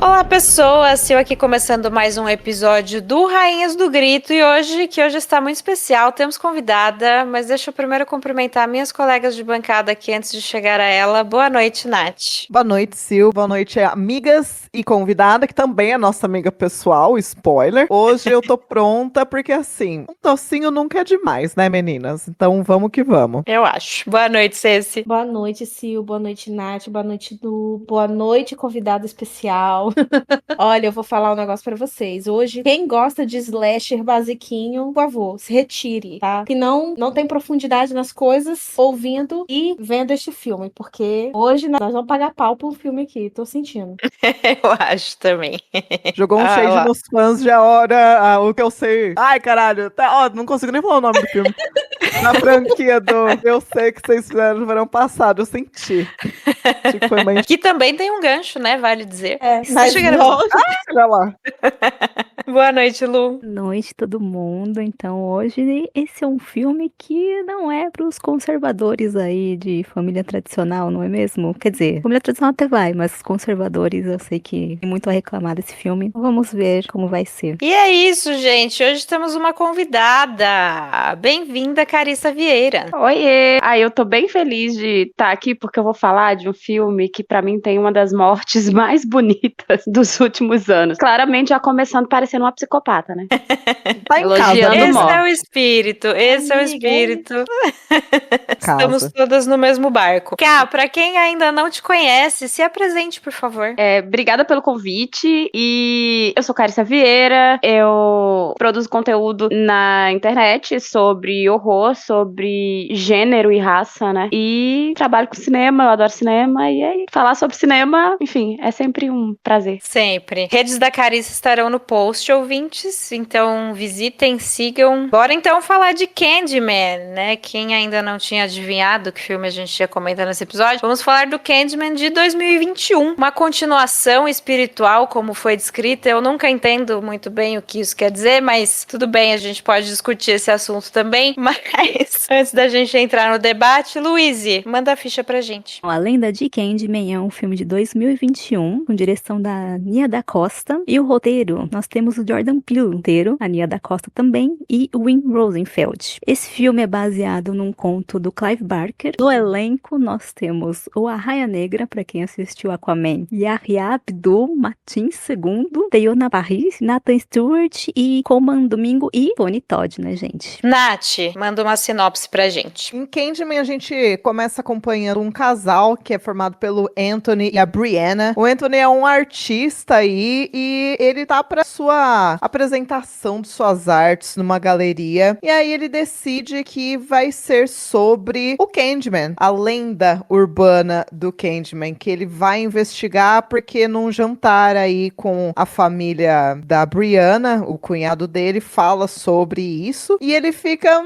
Olá, pessoas! Eu aqui começando mais um episódio do Rainhas do Grito e hoje está muito especial, temos convidada, mas deixa eu primeiro cumprimentar minhas colegas de bancada aqui antes de chegar a ela. Boa noite, Nath. Boa noite, Sil. Boa noite, amigas e convidada, que também é nossa amiga pessoal, spoiler. Hoje eu tô pronta porque, assim, um docinho nunca é demais, né, meninas? Então vamos que vamos. Eu acho. Boa noite, Ceci. Boa noite, Sil. Boa noite, Nath. Boa noite, Du. Boa noite, convidado especial. Olha, eu vou falar um negócio pra vocês. Hoje, quem gosta de slasher basiquinho, por favor, se retire, tá? Que não tem profundidade nas coisas, ouvindo e vendo este filme, porque hoje nós vamos pagar pau por um filme aqui, tô sentindo. Eu acho também. Jogou um shade nos fãs de a hora, o que eu sei. Ai, caralho, tá, ó, não consigo nem falar o nome do filme. Na franquia do Eu Sei Que Vocês Fizeram no Verão Passado, eu senti. Acho que foi uma... Que também tem um gancho, né? Vale dizer. Mas Olha lá. Boa noite, Lu. Boa noite, todo mundo. Então, hoje esse é um filme que não é para os conservadores aí de família tradicional, não é mesmo? Quer dizer, família tradicional até vai, mas os conservadores eu sei que tem muito a reclamar desse filme. Vamos ver como vai ser. E é isso, gente. Hoje temos uma convidada. Bem-vinda, Carissa Vieira. Oiê! Eu tô bem feliz de estar aqui porque eu vou falar de um filme que pra mim tem uma das mortes mais bonitas dos últimos anos. Claramente já começando parecendo uma psicopata, né? Tá em casa, Elogiando né? Esse morte. é o espírito, esse é o Amiga, espírito. Casa. Estamos todas no mesmo barco. Cá, pra quem ainda não te conhece, se apresente, por favor. Obrigada pelo convite e eu sou Carissa Vieira, eu produzo conteúdo na internet sobre horror, sobre gênero e raça, né? E trabalho com cinema, eu adoro cinema e aí falar sobre cinema, enfim, é sempre um prazer. Sempre. Redes da Carissa estarão no post, ouvintes, então visitem, sigam. Bora então falar de Candyman, né? Quem ainda não tinha adivinhado que filme a gente ia comentar nesse episódio, vamos falar do Candyman de 2021. Uma continuação espiritual, como foi descrita. Eu nunca entendo muito bem o que isso quer dizer, mas tudo bem, a gente pode discutir esse assunto também. Mas antes da gente entrar no debate, Luíse, manda a ficha pra gente. A Lenda de Candyman é um filme de 2021, com direção da Nia da Costa. E o roteiro, nós temos o Jordan Peele inteiro, a Nia da Costa também, e o Wim Rosenfeld. Esse filme é baseado num conto do Clive Barker. No elenco, nós temos o Arraia Negra, para quem assistiu Aquaman, Yahya Abdul-Mateen II, Teyonah Parris, Nathan Stewart e Coman Domingo e Tony Todd, né, gente? Nath, manda uma sinopse pra gente. Em Candyman, a gente começa acompanhando um casal que é formado pelo Anthony e a Brianna. O Anthony é um artista aí e ele tá pra sua apresentação de suas artes numa galeria. E aí ele decide que vai ser sobre o Candyman, a lenda urbana do Candyman, que ele vai investigar porque num jantar aí com a família da Brianna, o cunhado dele, fala sobre isso. E ele fica,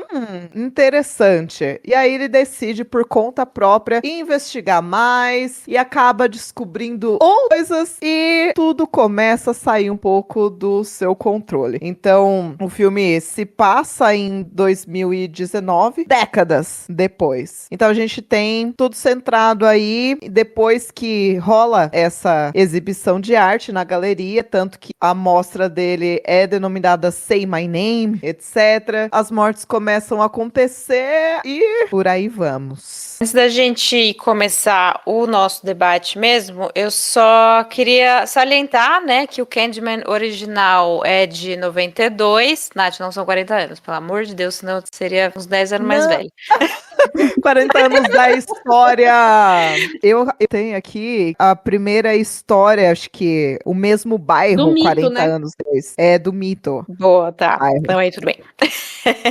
interessante. E aí ele decide por conta própria investigar mais e acaba descobrindo coisas e tudo começa a sair um pouco do seu controle. Então, o filme se passa em 2019, décadas depois. Então, a gente tem tudo centrado aí depois que rola essa exibição de arte na galeria, tanto que a mostra dele é denominada Say My Name, etc. As mortes começam a acontecer e por aí vamos. Antes da gente começar o nosso debate mesmo, eu só queria salientar, né, que o Candyman original é de 92. Nath, não são 40 anos, pelo amor de Deus, senão eu seria uns 10 anos mais velho. 40 anos da história. Eu tenho aqui a primeira história, acho que o mesmo bairro, Do mito, 40 né? anos depois. É do mito. Boa, tá. Ai. Então aí tudo bem.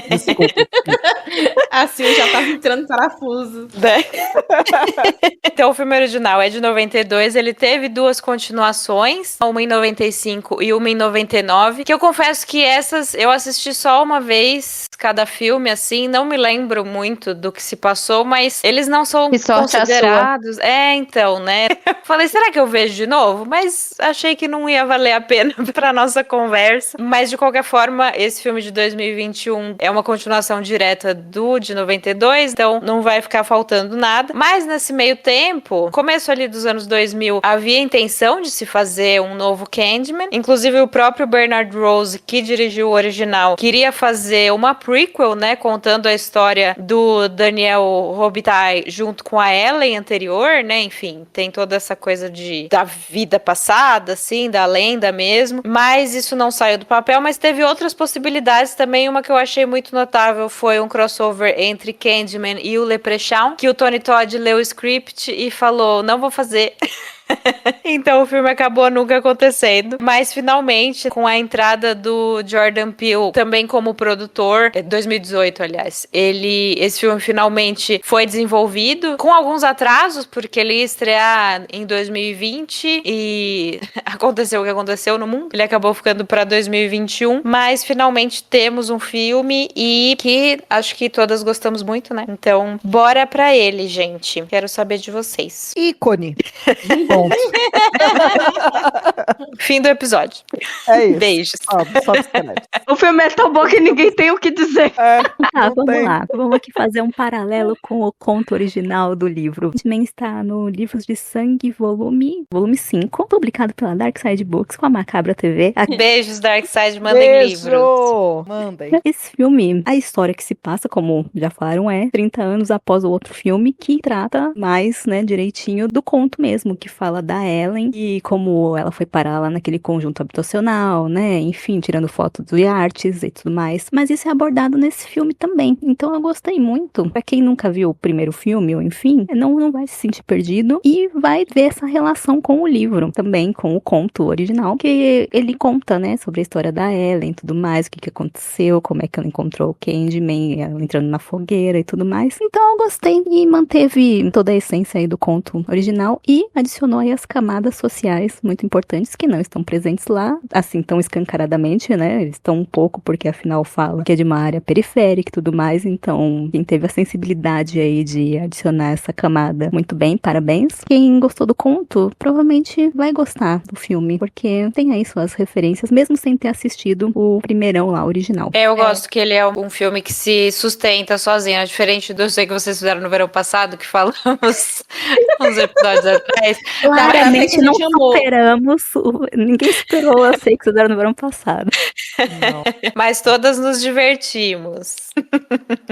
Desculpa. A Sil já tava entrando em parafuso. Né? Então o filme original é de 92, ele teve duas continuações, uma em 95 e uma em 99, que eu confesso que essas eu assisti só uma vez cada filme, assim, não me lembro muito do que se passou, mas eles não são Que sorte a considerados. Então, né? Falei, será que eu vejo de novo? Mas achei que não ia valer a pena pra nossa conversa. Mas de qualquer forma, esse filme de 2021 é uma continuação direta do de 92, então não vai ficar faltando nada. Mas nesse meio tempo, começo ali dos anos 2000, havia intenção de se fazer um novo Candyman. Inclusive o próprio Bernard Rose, que dirigiu o original, queria fazer uma prequel, né, contando a história do Daniel Robitaille junto com a Ellen anterior, né, enfim, tem toda essa coisa da vida passada, assim, da lenda mesmo, mas isso não saiu do papel, mas teve outras possibilidades também. Uma que eu achei muito notável foi um crossover entre Candyman e o Leprechaun, que o Tony Todd leu o script e falou, não vou fazer. Então o filme acabou nunca acontecendo, mas finalmente com a entrada do Jordan Peele também como produtor, 2018 aliás, esse filme finalmente foi desenvolvido com alguns atrasos porque ele ia estrear em 2020 e aconteceu o que aconteceu no mundo, ele acabou ficando para 2021, mas finalmente temos um filme e que acho que todas gostamos muito, né? Então bora pra ele, gente, quero saber de vocês. Ícone. Ponto. Fim do episódio. É isso. Beijos. Só dos créditos. O filme é tão bom que ninguém tem o que dizer. Não Vamos tem. lá. Vamos aqui fazer um paralelo com o conto original do livro. Também está no Livros de Sangue, volume 5, publicado pela Dark Side Books com a Macabra TV. Beijos, Darkseid, mandem livros. Beijo! Mandem. Esse filme, a história que se passa, como já falaram, é 30 anos após o outro filme, que trata mais, né, direitinho do conto mesmo, que fala da Ellen e como ela foi parar lá naquele conjunto habitacional, né, enfim, tirando fotos de artes e tudo mais. Mas isso é abordado nesse filme também. Então eu gostei muito. Pra quem nunca viu o primeiro filme, ou enfim, não vai se sentir perdido e vai ver essa relação com o livro, também com o conto original, que ele conta, né, sobre a história da Ellen e tudo mais, o que aconteceu, como é que ela encontrou o Candyman, ela entrando na fogueira e tudo mais. Então eu gostei e manteve toda a essência aí do conto original e adicionou aí as camadas sociais muito importantes que não estão presentes lá, assim, tão escancaradamente, né, eles estão um pouco, porque afinal fala que é de uma área periférica e tudo mais, então quem teve a sensibilidade aí de adicionar essa camada, muito bem, parabéns. Quem gostou do conto, provavelmente vai gostar do filme, porque tem aí suas referências, mesmo sem ter assistido o primeirão lá, original. Eu gosto que ele é um filme que se sustenta sozinho, é diferente do sei que vocês fizeram no verão passado, que falamos uns episódios atrás. Claramente a não gente amou. superamos, ninguém superou a sei que vocês fizeram no verão passado. Não. Mas todas nos divertimos.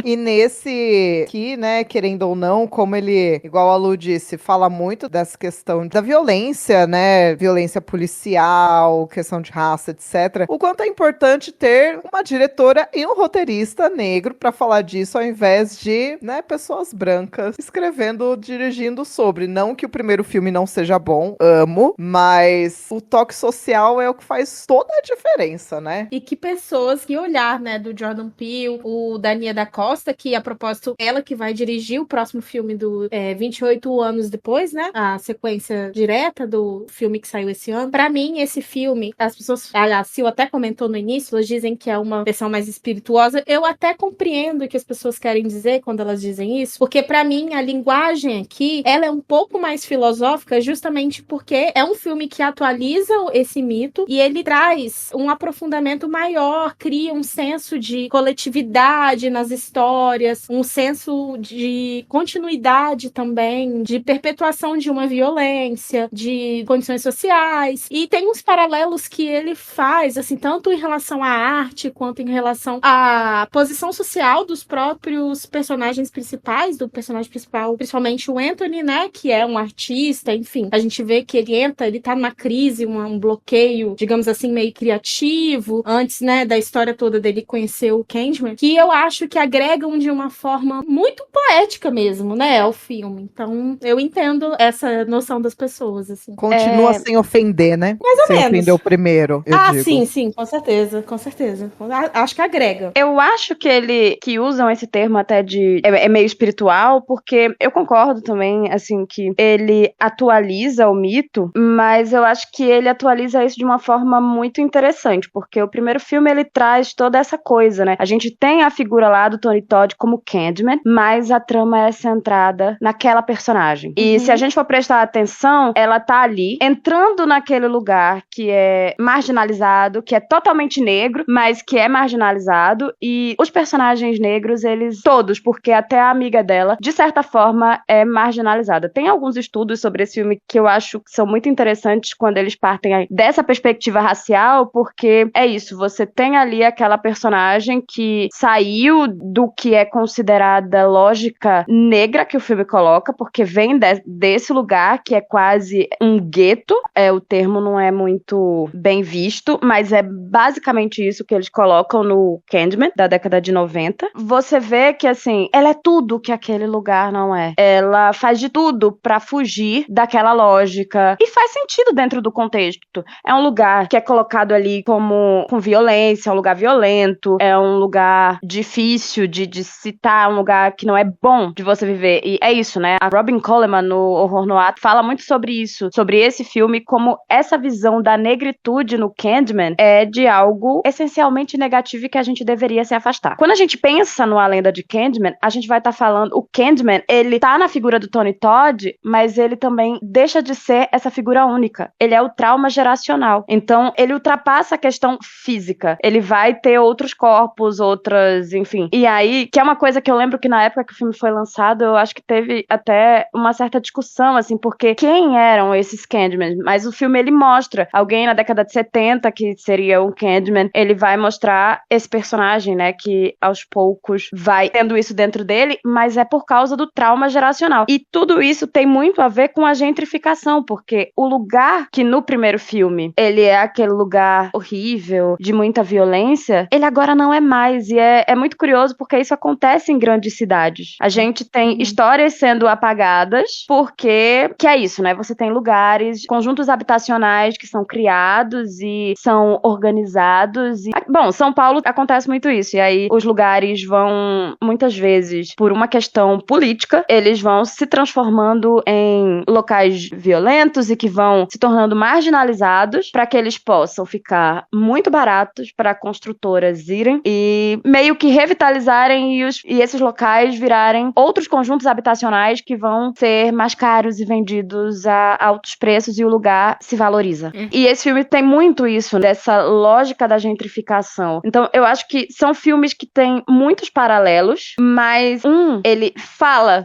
E nesse aqui, né, querendo ou não, como ele, igual a Lu disse, fala muito dessa questão da violência, né, violência policial, questão de raça, etc. O quanto é importante ter uma diretora e um roteirista negro pra falar disso, ao invés de, né, pessoas brancas escrevendo, dirigindo sobre. Não que o primeiro filme não seja bom, amo, mas o toque social é o que faz toda a diferença, né? E que pessoas, que olhar, né, do Jordan Peele, o da Nia da Costa, que a propósito, ela que vai dirigir o próximo filme do 28 anos depois, né, a sequência direta do filme que saiu esse ano. Pra mim, esse filme, as pessoas, a Sil até comentou no início, elas dizem que é uma versão mais espirituosa. Eu até compreendo o que as pessoas querem dizer quando elas dizem isso, porque pra mim, a linguagem aqui, ela é um pouco mais filosófica, justamente porque é um filme que atualiza esse mito e ele traz um aprofundamento maior, cria um senso de coletividade nas histórias, um senso de continuidade também, de perpetuação de uma violência, de condições sociais, e tem uns paralelos que ele faz, assim, tanto em relação à arte, quanto em relação à posição social dos próprios personagens principais, do personagem principal, principalmente o Anthony, né, que é um artista, enfim, a gente vê que ele tá numa crise, um bloqueio, digamos assim, meio criativo, antes, né, da história toda dele conhecer o Candyman, que eu acho que agregam de uma forma muito poética mesmo, né, ao filme. Então, eu entendo essa noção das pessoas, assim. Continua sem ofender, né? Mais ou sem menos. ofender o primeiro, eu digo. Sim, com certeza, com certeza. Acho que agrega. Eu acho que usam esse termo até de... É meio espiritual, porque eu concordo também, assim, que ele atualiza atualiza o mito, mas eu acho que ele atualiza isso de uma forma muito interessante, porque o primeiro filme ele traz toda essa coisa, né? A gente tem a figura lá do Tony Todd como Candyman, mas a trama é centrada naquela personagem. E se a gente for prestar atenção, ela tá ali, entrando naquele lugar que é marginalizado, que é totalmente negro, mas que é marginalizado, e os personagens negros, eles todos, porque até a amiga dela, de certa forma, é marginalizada. Tem alguns estudos sobre esse filme que eu acho que são muito interessantes quando eles partem dessa perspectiva racial, porque é isso, você tem ali aquela personagem que saiu do que é considerada lógica negra que o filme coloca, porque vem desse lugar que é quase um gueto, o termo não é muito bem visto, mas é basicamente isso que eles colocam no Candyman, da década de 90. Você vê que, assim, ela é tudo que aquele lugar não é. Ela faz de tudo pra fugir daquela lógica, e faz sentido dentro do contexto. É um lugar que é colocado ali como com violência, é um lugar violento, é um lugar difícil de citar, um lugar que não é bom de você viver. E é isso, né? A Robin Coleman, no Horror no Ato, fala muito sobre isso, sobre esse filme, como essa visão da negritude no Candyman é de algo essencialmente negativo e que a gente deveria se afastar. Quando a gente pensa no A Lenda de Candyman, a gente vai estar falando, o Candyman, ele tá na figura do Tony Todd, mas ele também deixa de ser essa figura única. Ele é o trauma geracional. Então, ele ultrapassa a questão física. Ele vai ter outros corpos, outras, enfim. E aí, que é uma coisa que eu lembro que na época que o filme foi lançado, eu acho que teve até uma certa discussão, assim, porque quem eram esses Candyman? Mas o filme, ele mostra alguém na década de 70, que seria um Candyman, ele vai mostrar esse personagem, né, que aos poucos vai tendo isso dentro dele, mas é por causa do trauma geracional. E tudo isso tem muito a ver com a gentrificação, porque o lugar que no primeiro filme, ele é aquele lugar horrível, de muita violência, ele agora não é mais, e é muito curioso porque isso acontece em grandes cidades. A gente tem histórias sendo apagadas, porque, que é isso, né, você tem lugares, conjuntos habitacionais que são criados e são organizados, e, bom, São Paulo acontece muito isso, e aí os lugares vão, muitas vezes, por uma questão política, eles vão se transformando em locais violentos e que vão se tornando marginalizados para que eles possam ficar muito baratos para construtoras irem e meio que revitalizarem e esses locais virarem outros conjuntos habitacionais que vão ser mais caros e vendidos a altos preços e o lugar se valoriza. E esse filme tem muito isso, dessa lógica da gentrificação. Então, eu acho que são filmes que têm muitos paralelos, mas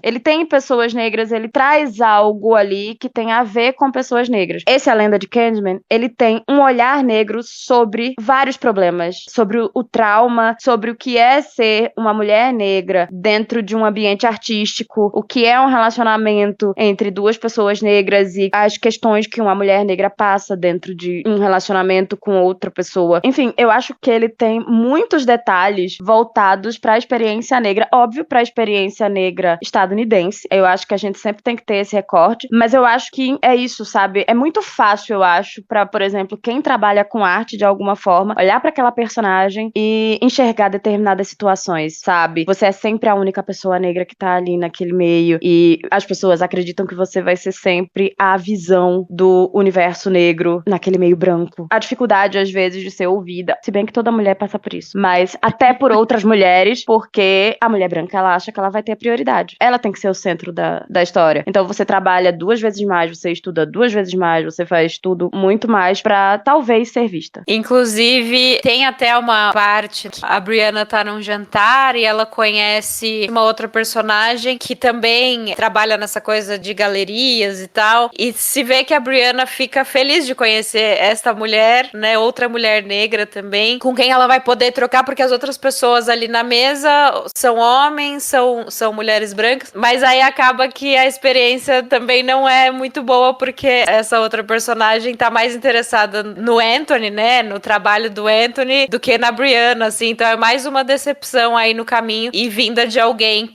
ele tem pessoas negras, ele traz algo ali que tem a ver com pessoas negras. Esse A Lenda de Candyman, ele tem um olhar negro sobre vários problemas, sobre o trauma, sobre o que é ser uma mulher negra dentro de um ambiente artístico, o que é um relacionamento entre duas pessoas negras e as questões que uma mulher negra passa dentro de um relacionamento com outra pessoa. Enfim, eu acho que ele tem muitos detalhes voltados para a experiência negra, óbvio, para a experiência negra estadunidense. Eu acho que a gente sempre tem que ter esse recorte, mas eu acho que é isso, sabe? É muito fácil, eu acho, para, por exemplo, quem trabalha com arte de alguma forma, olhar para aquela personagem e enxergar determinadas situações, sabe? Você é sempre a única pessoa negra que tá ali naquele meio e as pessoas acreditam que você vai ser sempre a visão do universo negro naquele meio branco. A dificuldade, às vezes, de ser ouvida, se bem que toda mulher passa por isso, mas até por outras mulheres, porque a mulher branca, ela acha que ela vai ter a prioridade. Ela tem que ser o centro da história. Então você trabalha 2 vezes mais, você estuda 2 vezes mais, você faz tudo muito mais pra talvez ser vista. Inclusive, tem até uma parte, a Brianna tá num jantar e ela conhece uma outra personagem que também trabalha nessa coisa de galerias e tal, e se vê que a Brianna fica feliz de conhecer esta mulher, né, outra mulher negra também, com quem ela vai poder trocar, porque as outras pessoas ali na mesa são homens, são mulheres brancas, mas aí acaba que a experiência também não é muito boa, porque essa outra personagem tá mais interessada no Anthony, né, no trabalho do Anthony, do que na Brianna, assim, então é mais uma decepção aí no caminho, e vinda de alguém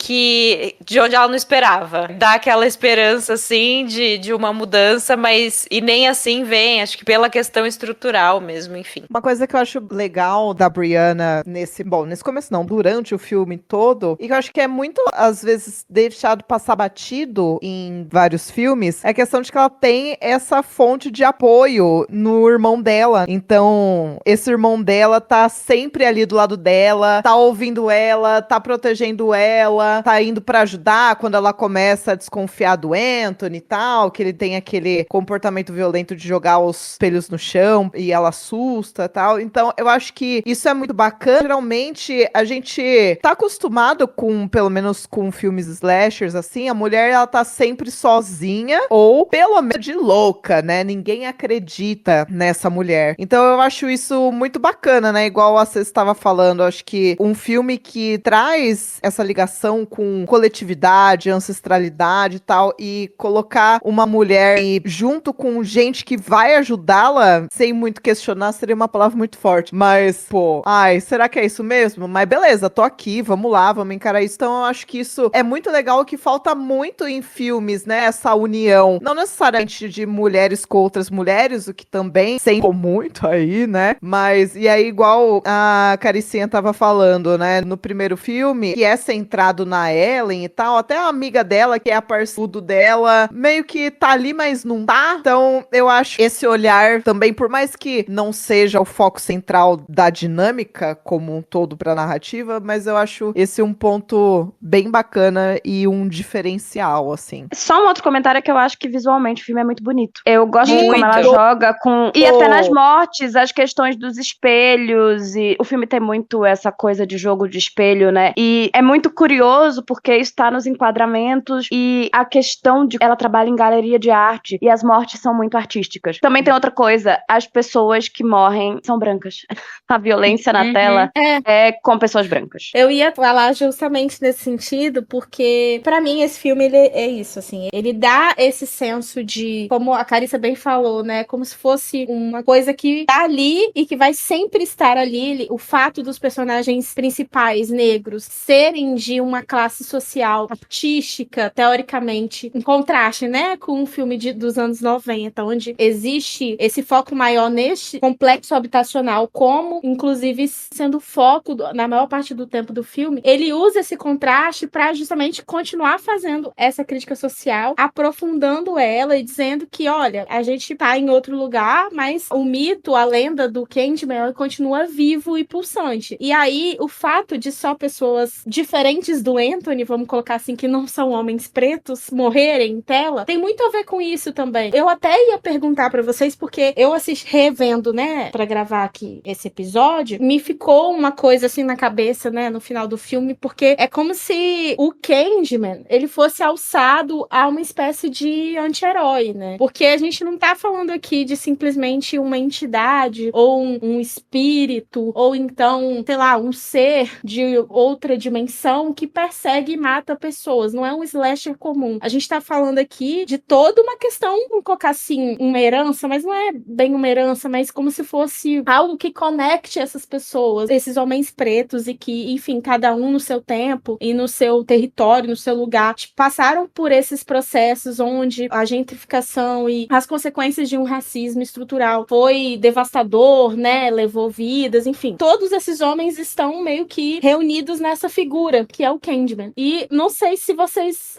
de onde ela não esperava. Dá aquela esperança, assim, de uma mudança, mas, e nem assim vem, acho que pela questão estrutural mesmo, enfim. Uma coisa que eu acho legal da Brianna nesse começo não, durante o filme todo, e que eu acho que é muito, às vezes, deixado passar batido em vários filmes, filmes, é a questão de que ela tem essa fonte de apoio no irmão dela. Então, esse irmão dela tá sempre ali do lado dela, tá ouvindo ela, tá protegendo ela, tá indo pra ajudar quando ela começa a desconfiar do Anthony e tal, que ele tem aquele comportamento violento de jogar os espelhos no chão e ela assusta e tal. Então, eu acho que isso é muito bacana. Geralmente, a gente tá acostumado com, pelo menos com filmes slashers, assim, a mulher, ela tá sempre sozinha ou, pelo menos, de louca, né? Ninguém acredita nessa mulher. Então, eu acho isso muito bacana, né? Igual você estava falando, eu acho que um filme que traz essa ligação com coletividade, ancestralidade e tal, e colocar uma mulher junto com gente que vai ajudá-la, sem muito questionar, seria uma palavra muito forte. Mas, pô, ai, será que é isso mesmo? Mas beleza, tô aqui, vamos lá, vamos encarar isso. Então, eu acho que isso é muito legal, que falta muito em filmes, né? Essa união, não necessariamente de mulheres com outras mulheres, o que também sempre muito aí, né? Mas, e aí, igual a Caricinha tava falando, né? No primeiro filme, que é centrado na Ellen e tal, até a amiga dela, que é a parceiro dela, meio que tá ali, mas não tá. Então, eu acho esse olhar também, por mais que não seja o foco central da dinâmica como um todo pra narrativa, mas eu acho esse um ponto bem bacana e um diferencial, assim. Só um outro comentário, é que eu acho que visualmente o filme é muito bonito. Eu gosto de como ela Muito. joga com... E até nas mortes, as questões dos espelhos, e o filme tem muito essa coisa de jogo de espelho, né? E é muito curioso, porque isso tá nos enquadramentos, e a questão de ela trabalha em galeria de arte, e as mortes são muito artísticas. Também tem outra coisa, as pessoas que morrem são brancas. A violência na tela é com pessoas brancas. Eu ia falar justamente nesse sentido, porque pra mim esse filme ele é isso, assim, ele dá esse senso de, como a Carissa bem falou, né, como se fosse uma coisa que tá ali e que vai sempre estar ali. O fato dos personagens principais negros serem de uma classe social artística, teoricamente, em contraste, né, com um filme dos anos 90, onde existe esse foco maior neste complexo habitacional, como, inclusive, sendo o foco na maior parte do tempo do filme, ele usa esse contraste para justamente continuar fazendo essa crítica social, aprofundando ela e dizendo que, olha, a gente tá em outro lugar, mas o mito, a lenda do Candyman continua vivo e pulsante. E aí, o fato de só pessoas diferentes do Anthony, vamos colocar assim, que não são homens pretos, morrerem em tela, tem muito a ver com isso também. Eu até ia perguntar pra vocês, porque eu assisti revendo, né, pra gravar aqui esse episódio, me ficou uma coisa assim na cabeça, né, no final do filme, porque é como se o Candyman, ele fosse alçado a uma espécie de anti-herói, né? Porque a gente não tá falando aqui de simplesmente uma entidade, ou um espírito, ou então, sei lá, um ser de outra dimensão que persegue e mata pessoas. Não é um slasher comum. A gente tá falando aqui de toda uma questão, vamos colocar assim, uma herança, mas não é bem uma herança, mas como se fosse algo que conecte essas pessoas, esses homens pretos, e que, enfim, cada um no seu tempo e no seu território, no seu lugar, passaram por esses processos onde a gentrificação e as consequências de um racismo estrutural foi devastador, né? Levou vidas, enfim. Todos esses homens estão meio que reunidos nessa figura, que é o Candyman. E não sei se vocês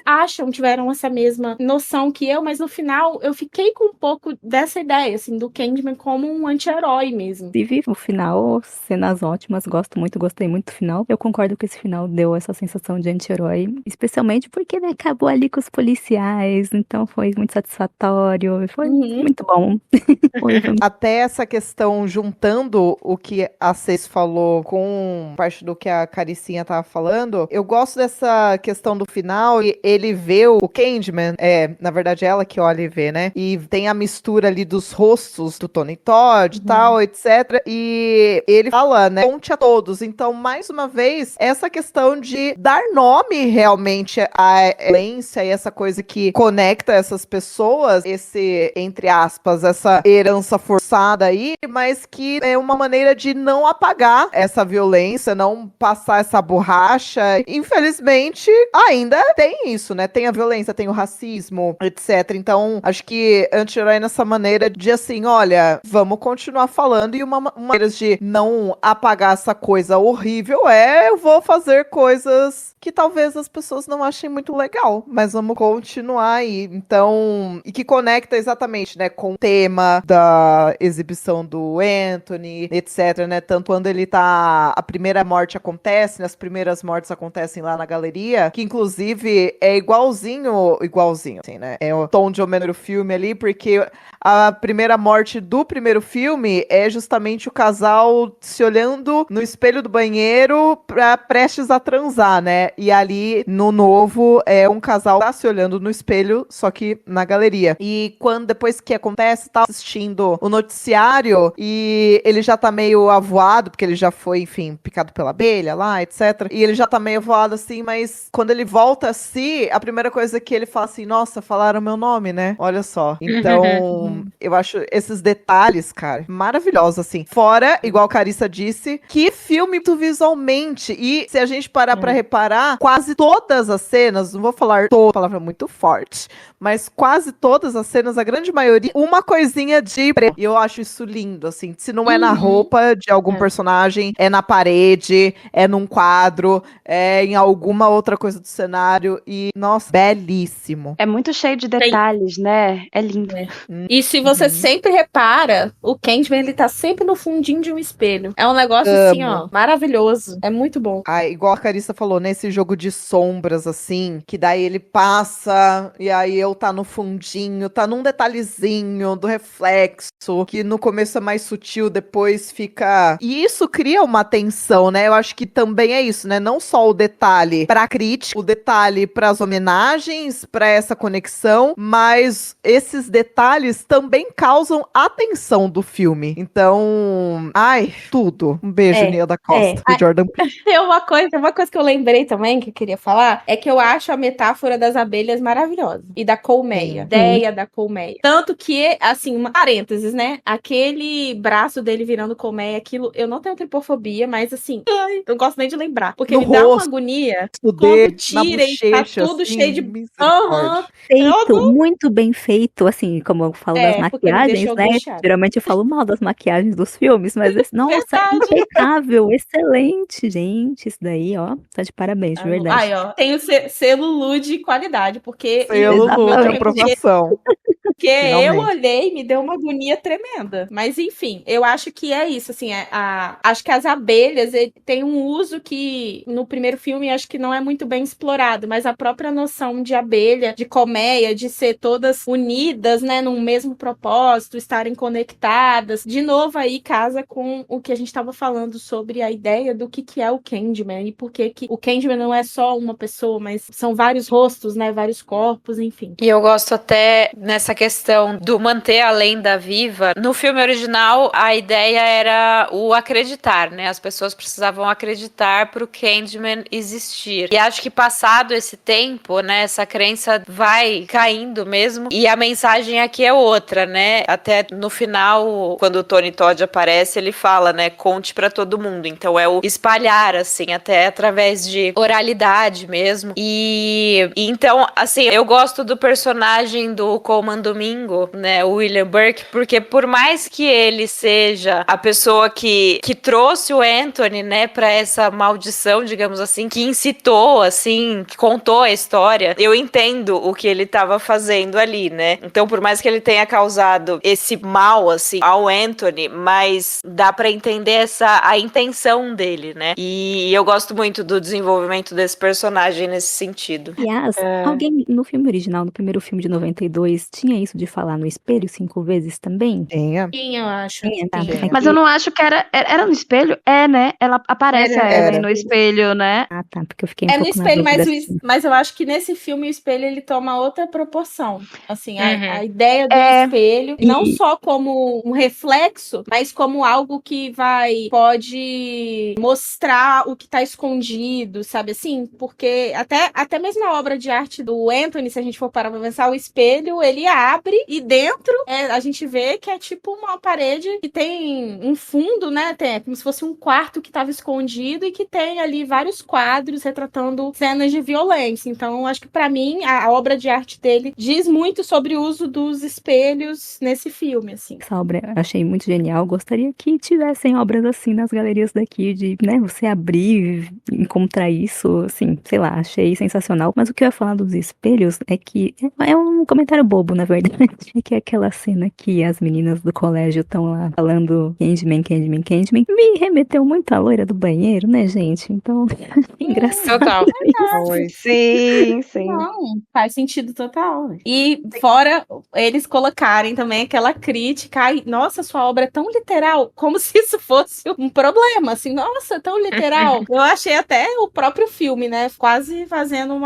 tiveram essa mesma noção que eu, mas no final eu fiquei com um pouco dessa ideia, assim, do Candyman como um anti-herói mesmo. Inclusive, o final, cenas ótimas, gostei muito do final. Eu concordo que esse final deu essa sensação de anti-herói, especialmente porque, né, acabou ali com os policiais, então foi muito satisfatório, foi muito bom. Até essa questão, juntando o que a Cês falou com parte do que a Caricinha tava falando, eu gosto dessa questão do final, e ele vê o Candyman, na verdade ela que olha e vê, né? E tem a mistura ali dos rostos do Tony Todd e tal, etc. E ele fala, né? Conte a todos. Então, mais uma vez, essa questão de dar nome realmente à violência e essa coisa que conecta essas pessoas, esse, entre aspas, essa herança forçada aí, mas que é uma maneira de não apagar essa violência, não passar essa borracha. Infelizmente, ainda tem isso, né? Tem a violência, tem o racismo, etc. Então, acho que anti-herói nessa maneira de assim, olha, vamos continuar falando, e uma maneira de não apagar essa coisa horrível eu vou fazer coisas que talvez as pessoas não achem muito legal, mas vamos continuar aí então, e que conecta exatamente, né, com o tema da exibição do Anthony, etc, né, tanto quando ele tá, a primeira morte acontece, né, as primeiras mortes acontecem lá na galeria, que inclusive é igualzinho, assim, né, é o tom de primeiro filme ali, porque a primeira morte do primeiro filme é justamente o casal se olhando no espelho do banheiro prestes a transar, né? E ali, no novo, é um casal que tá se olhando no espelho, só que na galeria. E depois que acontece, tá assistindo o noticiário e ele já tá meio avoado, porque ele já foi, enfim, picado pela abelha lá, etc. E ele já tá meio avoado assim, mas quando ele volta a si, a primeira coisa que ele fala assim, nossa, falaram meu nome, né? Olha só. Então, eu acho esses detalhes, cara, maravilhosos, assim. Fora, igual a Carissa disse, que filme muito visualmente. E se a gente parar pra reparar, quase todas as cenas, não vou falar toda, palavra muito forte, mas quase todas as cenas, a grande maioria, uma coisinha de preto. E eu acho isso lindo, assim. Se não é na roupa de algum personagem, é na parede, é num quadro, é em alguma outra coisa do cenário. E, nossa, belíssimo. É muito cheio de detalhes, né? É lindo. E se você sempre repara, o Candyman, ele tá sempre no fundinho de um espelho. É um negócio assim, ó, maravilhoso. É muito bom. Ah, igual a Carissa falou, nesse jogo de sombras, assim, que daí ele passa e aí eu tá no fundinho, tá num detalhezinho do reflexo, que no começo é mais sutil, depois fica... E isso cria uma tensão, né? Eu acho que também é isso, né? Não só o detalhe pra crítica, o detalhe pras homenagens, pra essa conexão, mas esses detalhes também causam a tensão do filme. Então, ai, tudo. Um beijo, Nia da Costa, do Jordan Peele. Tem uma coisa que eu lembrei também, que eu queria falar, é que eu acho a metáfora das abelhas maravilhosa. E da colmeia. A ideia da colmeia. Tanto que, assim, parênteses, né? Aquele braço dele virando colmeia, aquilo, eu não tenho tripofobia, mas assim, ai, não gosto nem de lembrar. Porque No me dá uma rosto, agonia no quando dedo, tira na e tá bochecha, tudo assim, cheio de... misericórdia. Feito, muito bem feito, assim, como eu falo das porque me maquiagens, deixou né? angustiada. Geralmente eu falo mal das maquiagens dos filmes, mas nossa, Verdade. impecável, excelente, gente. Isso daí, ó, tá de parabéns, de verdade. Ai, ó, tem o selo Lu de qualidade, porque Selo Lu de Exatamente. aprovação. Porque eu Finalmente. olhei e me deu uma agonia tremenda. Mas enfim, eu acho que é isso, assim, acho que as abelhas têm um uso que no primeiro filme acho que não é muito bem explorado, mas a própria noção de abelha, de colmeia, de ser todas unidas, né, num mesmo propósito, estarem conectadas, de novo aí casa com o que a gente estava falando sobre a ideia do que é o Candyman e por que o Candyman não é só uma pessoa, mas são vários rostos, né, vários corpos, enfim. E eu gosto até nessa questão do manter a lenda viva. No filme original, a ideia era o acreditar, né? As pessoas precisavam acreditar pro Candyman existir. E acho que passado esse tempo, né, essa crença vai caindo mesmo. E a mensagem aqui é outra, né? Até no final, quando o Tony Todd aparece, ele fala, né, conte pra todo mundo. Então é o espalhar, assim, até através de oralidade mesmo. E então, assim, eu gosto do personagem do Coleman Domingo, né, o William Burke, porque por mais que ele seja a pessoa que trouxe o Anthony, né, pra essa maldição, digamos assim, que incitou, assim, que contou a história, eu entendo o que ele tava fazendo ali, né? Então, por mais que ele tenha causado esse mal, assim, ao Anthony, mas dá pra entender a intenção dele, né? E eu gosto muito do desenvolvimento desse personagem nesse sentido. Aliás, alguém no filme original, no primeiro filme de 92, tinha isso de falar no espelho 5 vezes também? Tinha. Sim, eu acho. Tinha, tá. Tinha. Mas eu não acho que era no espelho? É, né? Ela aparece a Ellen Era. no espelho, né? Ah, tá, porque eu fiquei um É no pouco na espelho, dúvida, mas, assim. mas eu acho que nesse filme o espelho ele toma outra proporção. Assim, a ideia do É. espelho, não só como um reflexo, mas como algo que pode mostrar o que tá escondido, sabe assim? Porque até mesmo a obra de arte do Anthony, se a gente for parar pra pensar, o espelho, ele abre e dentro a gente vê que é tipo uma parede que tem um fundo, né? É como se fosse um quarto que tava escondido e que tem ali vários quadros retratando cenas de violência. Então, acho que pra mim, a obra de arte dele diz muito sobre o uso dos espelhos nesse filme, assim. Essa obra eu achei muito genial. Gostaria que tivessem obras assim nas galerias daqui, de, né, você abrir e encontrar isso, assim, sei lá, achei sensacional. Mas o que eu ia falar dos espelhos é que que é um comentário bobo, na verdade. É que é aquela cena que as meninas do colégio estão lá falando Candyman, Candyman, Candyman. Me remeteu muito à loira do banheiro, né, gente? Então, engraçado. Total. Oi. Sim, sim. Não, faz sentido total. E fora eles colocarem também aquela crítica, ai, nossa, sua obra é tão literal, como se isso fosse um problema, assim, nossa, tão literal. Eu achei até o próprio filme, né, quase fazendo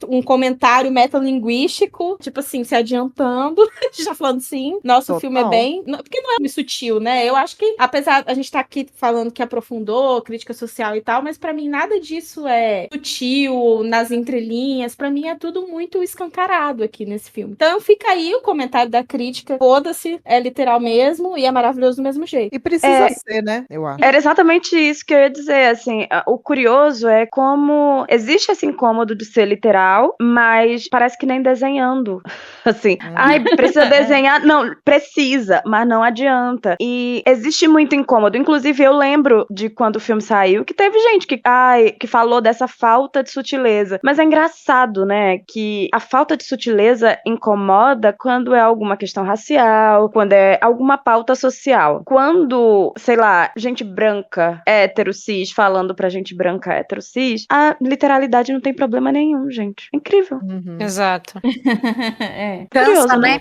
um comentário metalinguístico, tipo assim, se adiantando, já falando sim, nossa, o filme é Total. bem... Porque não é muito sutil, né? Eu acho que, apesar a gente tá aqui falando que aprofundou, crítica social e tal, mas pra mim nada disso é sutil, nas entrelinhas, pra mim é tudo muito escancarado aqui nesse filme. Então fica aí o comentário da crítica, foda-se, é literal mesmo e é maravilhoso do mesmo jeito. E precisa ser, né? Eu acho. Era exatamente isso que eu ia dizer, assim, o curioso é como existe esse incômodo de ser literal, mas parece que nem desenhando, assim, ai, precisa desenhar, não, precisa, mas não adianta, e existe muito incômodo, inclusive eu lembro de quando o filme saiu, que teve gente que falou dessa falta de sutileza, mas é engraçado, né, que a falta de sutileza incomoda quando é alguma questão racial, quando é alguma pauta social, quando, sei lá, gente branca, hétero, cis, falando pra gente branca, hétero, cis, a literalidade não tem problema nenhum, gente. É incrível. Uhum. Exato. É. Curioso, Cansa, né? né?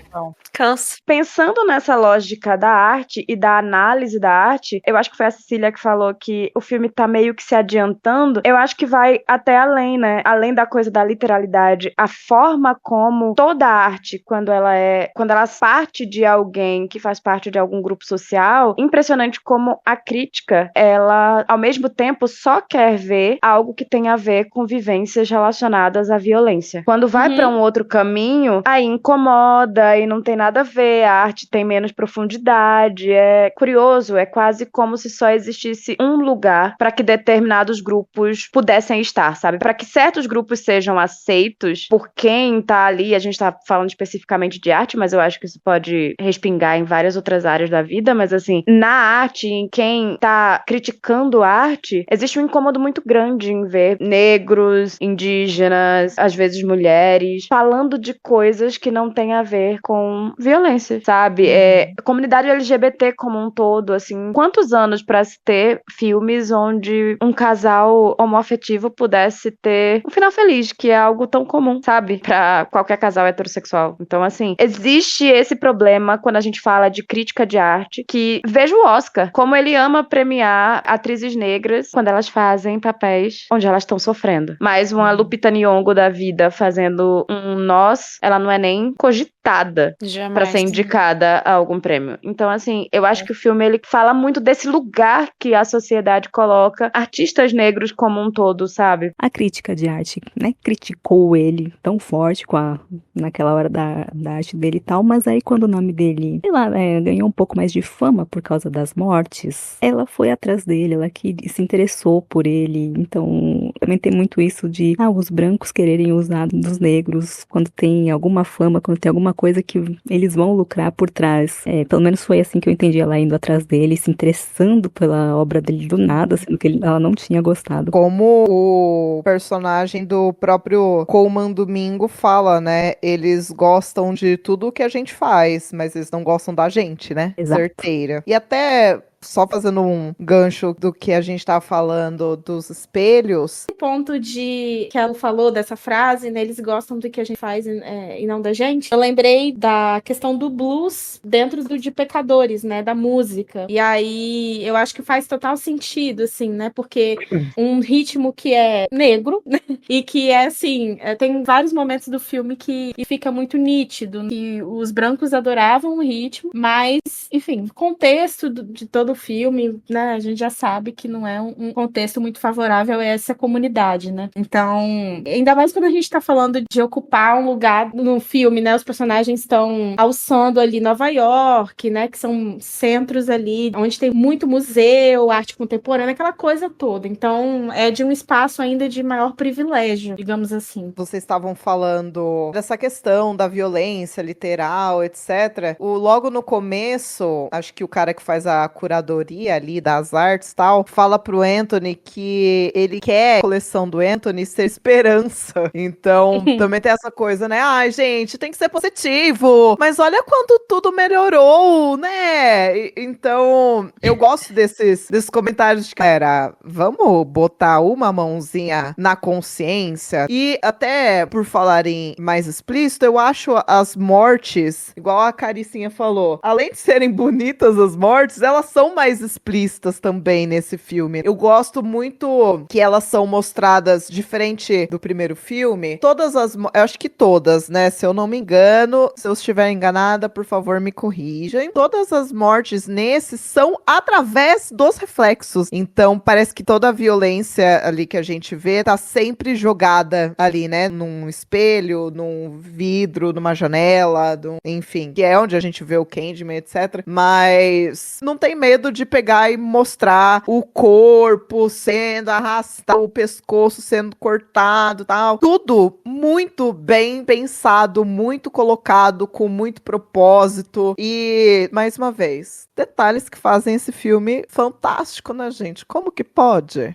Cansa. Pensando nessa lógica da arte e da análise da arte, eu acho que foi a Cecília que falou que o filme tá meio que se adiantando. Eu acho que vai até além, né? Além da coisa da literalidade, a forma como toda a arte, quando ela parte de alguém que faz parte de algum grupo social, impressionante como a crítica, ela, ao mesmo tempo, só quer ver algo que tem a ver com vivências relacionadas à violência. Quando vai pra um outro caminho, aí incomoda e não tem nada a ver, a arte tem menos profundidade, é curioso, é quase como se só existisse um lugar para que determinados grupos pudessem estar, sabe? Para que certos grupos sejam aceitos por quem tá ali, a gente tá falando especificamente de arte, mas eu acho que isso pode respingar em várias outras áreas da vida, mas assim, na arte, em quem tá criticando a arte, existe um incômodo muito grande em ver negros, indígenas, às vezes mulheres, falando de coisas que não têm a ver com violência, sabe? A comunidade LGBT como um todo, assim, quantos anos pra se ter filmes onde um casal homoafetivo pudesse ter um final feliz, que é algo tão comum, sabe? Pra qualquer casal heterossexual. Então, assim, existe esse problema quando a gente fala de crítica de arte, que veja o Oscar, como ele ama premiar atrizes negras quando elas fazem papéis onde elas estão sofrendo. Mas uma Lupita Nyong'o da vida fazendo um Nós, ela não é nem cogitada pra Jamais. ser indicada a algum prêmio. Então, assim, eu acho que o filme ele fala muito desse lugar que a sociedade coloca artistas negros como um todo, sabe? A crítica de arte, né, criticou ele tão forte naquela hora da arte dele e tal, mas aí quando o nome dele, sei lá, ganhou um pouco mais de fama por causa das mortes, ela foi atrás dele, ela que se interessou por ele, então também tem muito isso de, os brancos quererem usar dos negros quando tem alguma fama, quando tem alguma coisa que eles vão lucrar por trás. Pelo menos foi assim que eu entendi ela indo atrás dele, se interessando pela obra dele do nada, sendo que ela não tinha gostado. Como o personagem do próprio Colman Domingo fala, né? Eles gostam de tudo que a gente faz, mas eles não gostam da gente, né? Exato. Certeira. E até só fazendo um gancho do que a gente tava falando dos espelhos. Ponto de que ela falou dessa frase, né? Eles gostam do que a gente faz e não da gente. Eu lembrei da questão do blues dentro de Pecadores, né? Da música. E aí eu acho que faz total sentido, assim, né? Porque um ritmo que é negro, né? E que é assim, tem vários momentos do filme que fica muito nítido, que os brancos adoravam o ritmo, mas, enfim, o contexto de todo o filme, né? A gente já sabe que não é um contexto muito favorável a essa comunidade, né? Então, ainda mais quando a gente tá falando de ocupar um lugar no filme, né? Os personagens estão alçando ali Nova York, né? Que são centros ali onde tem muito museu, arte contemporânea, aquela coisa toda. Então, é de um espaço ainda de maior privilégio, digamos assim. Vocês estavam falando dessa questão da violência literal, etc. Logo no começo, acho que o cara que faz a curadoria curadoria ali das artes e tal, fala pro Anthony que ele quer a coleção do Anthony ser esperança. Então, também tem essa coisa, né? Ai, gente, tem que ser positivo. Mas olha quando tudo melhorou, né? Então, eu gosto desses comentários de, cara, vamos botar uma mãozinha na consciência. E até por falarem mais explícito, eu acho as mortes, igual a Caricinha falou, além de serem bonitas as mortes, elas são mais explícitas também nesse filme. Eu gosto muito que elas são mostradas diferente do primeiro filme. Eu acho que todas, né? Se eu não me engano, se eu estiver enganada, por favor, me corrijam. Todas as mortes nesse são através dos reflexos. Então, parece que toda a violência ali que a gente vê tá sempre jogada ali, né? Num espelho, num vidro, numa janela, enfim, que é onde a gente vê o Candyman, etc. Mas não tem medo de pegar e mostrar o corpo sendo arrastado, o pescoço sendo cortado, tal. Tudo muito bem pensado, muito colocado, com muito propósito. E, mais uma vez, detalhes que fazem esse filme fantástico, né, gente? Como que pode?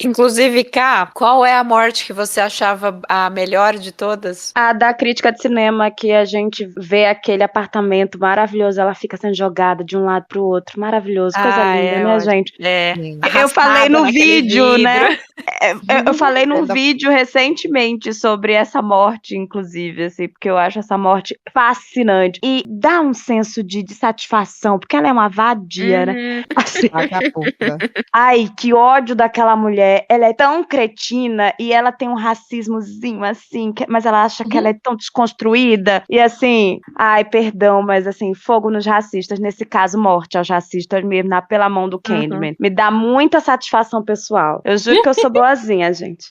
Inclusive, Ká, qual é a morte que você achava a melhor de todas? A da crítica de cinema, que a gente vê aquele apartamento maravilhoso, ela fica sendo jogada de um lado pro outro. Maravilhoso, coisa linda, né, ótimo. gente? É. Eu falei no naquele vídeo, né? Eu falei num da- vídeo recentemente sobre essa morte, inclusive, assim, porque eu acho essa morte fascinante. E dá um senso de satisfação, porque ela é uma vadia, né? Uhum. Assim, Vagabunda. ai, que ódio daquela mulher. Ela é tão cretina e ela tem um racismozinho assim, mas ela acha que ela é tão desconstruída. E assim, ai, perdão, mas assim, fogo nos racistas. Nesse caso, morte aos racistas mesmo, pela mão do Candyman. Me dá muita satisfação pessoal. Eu juro que eu sou boazinha, gente.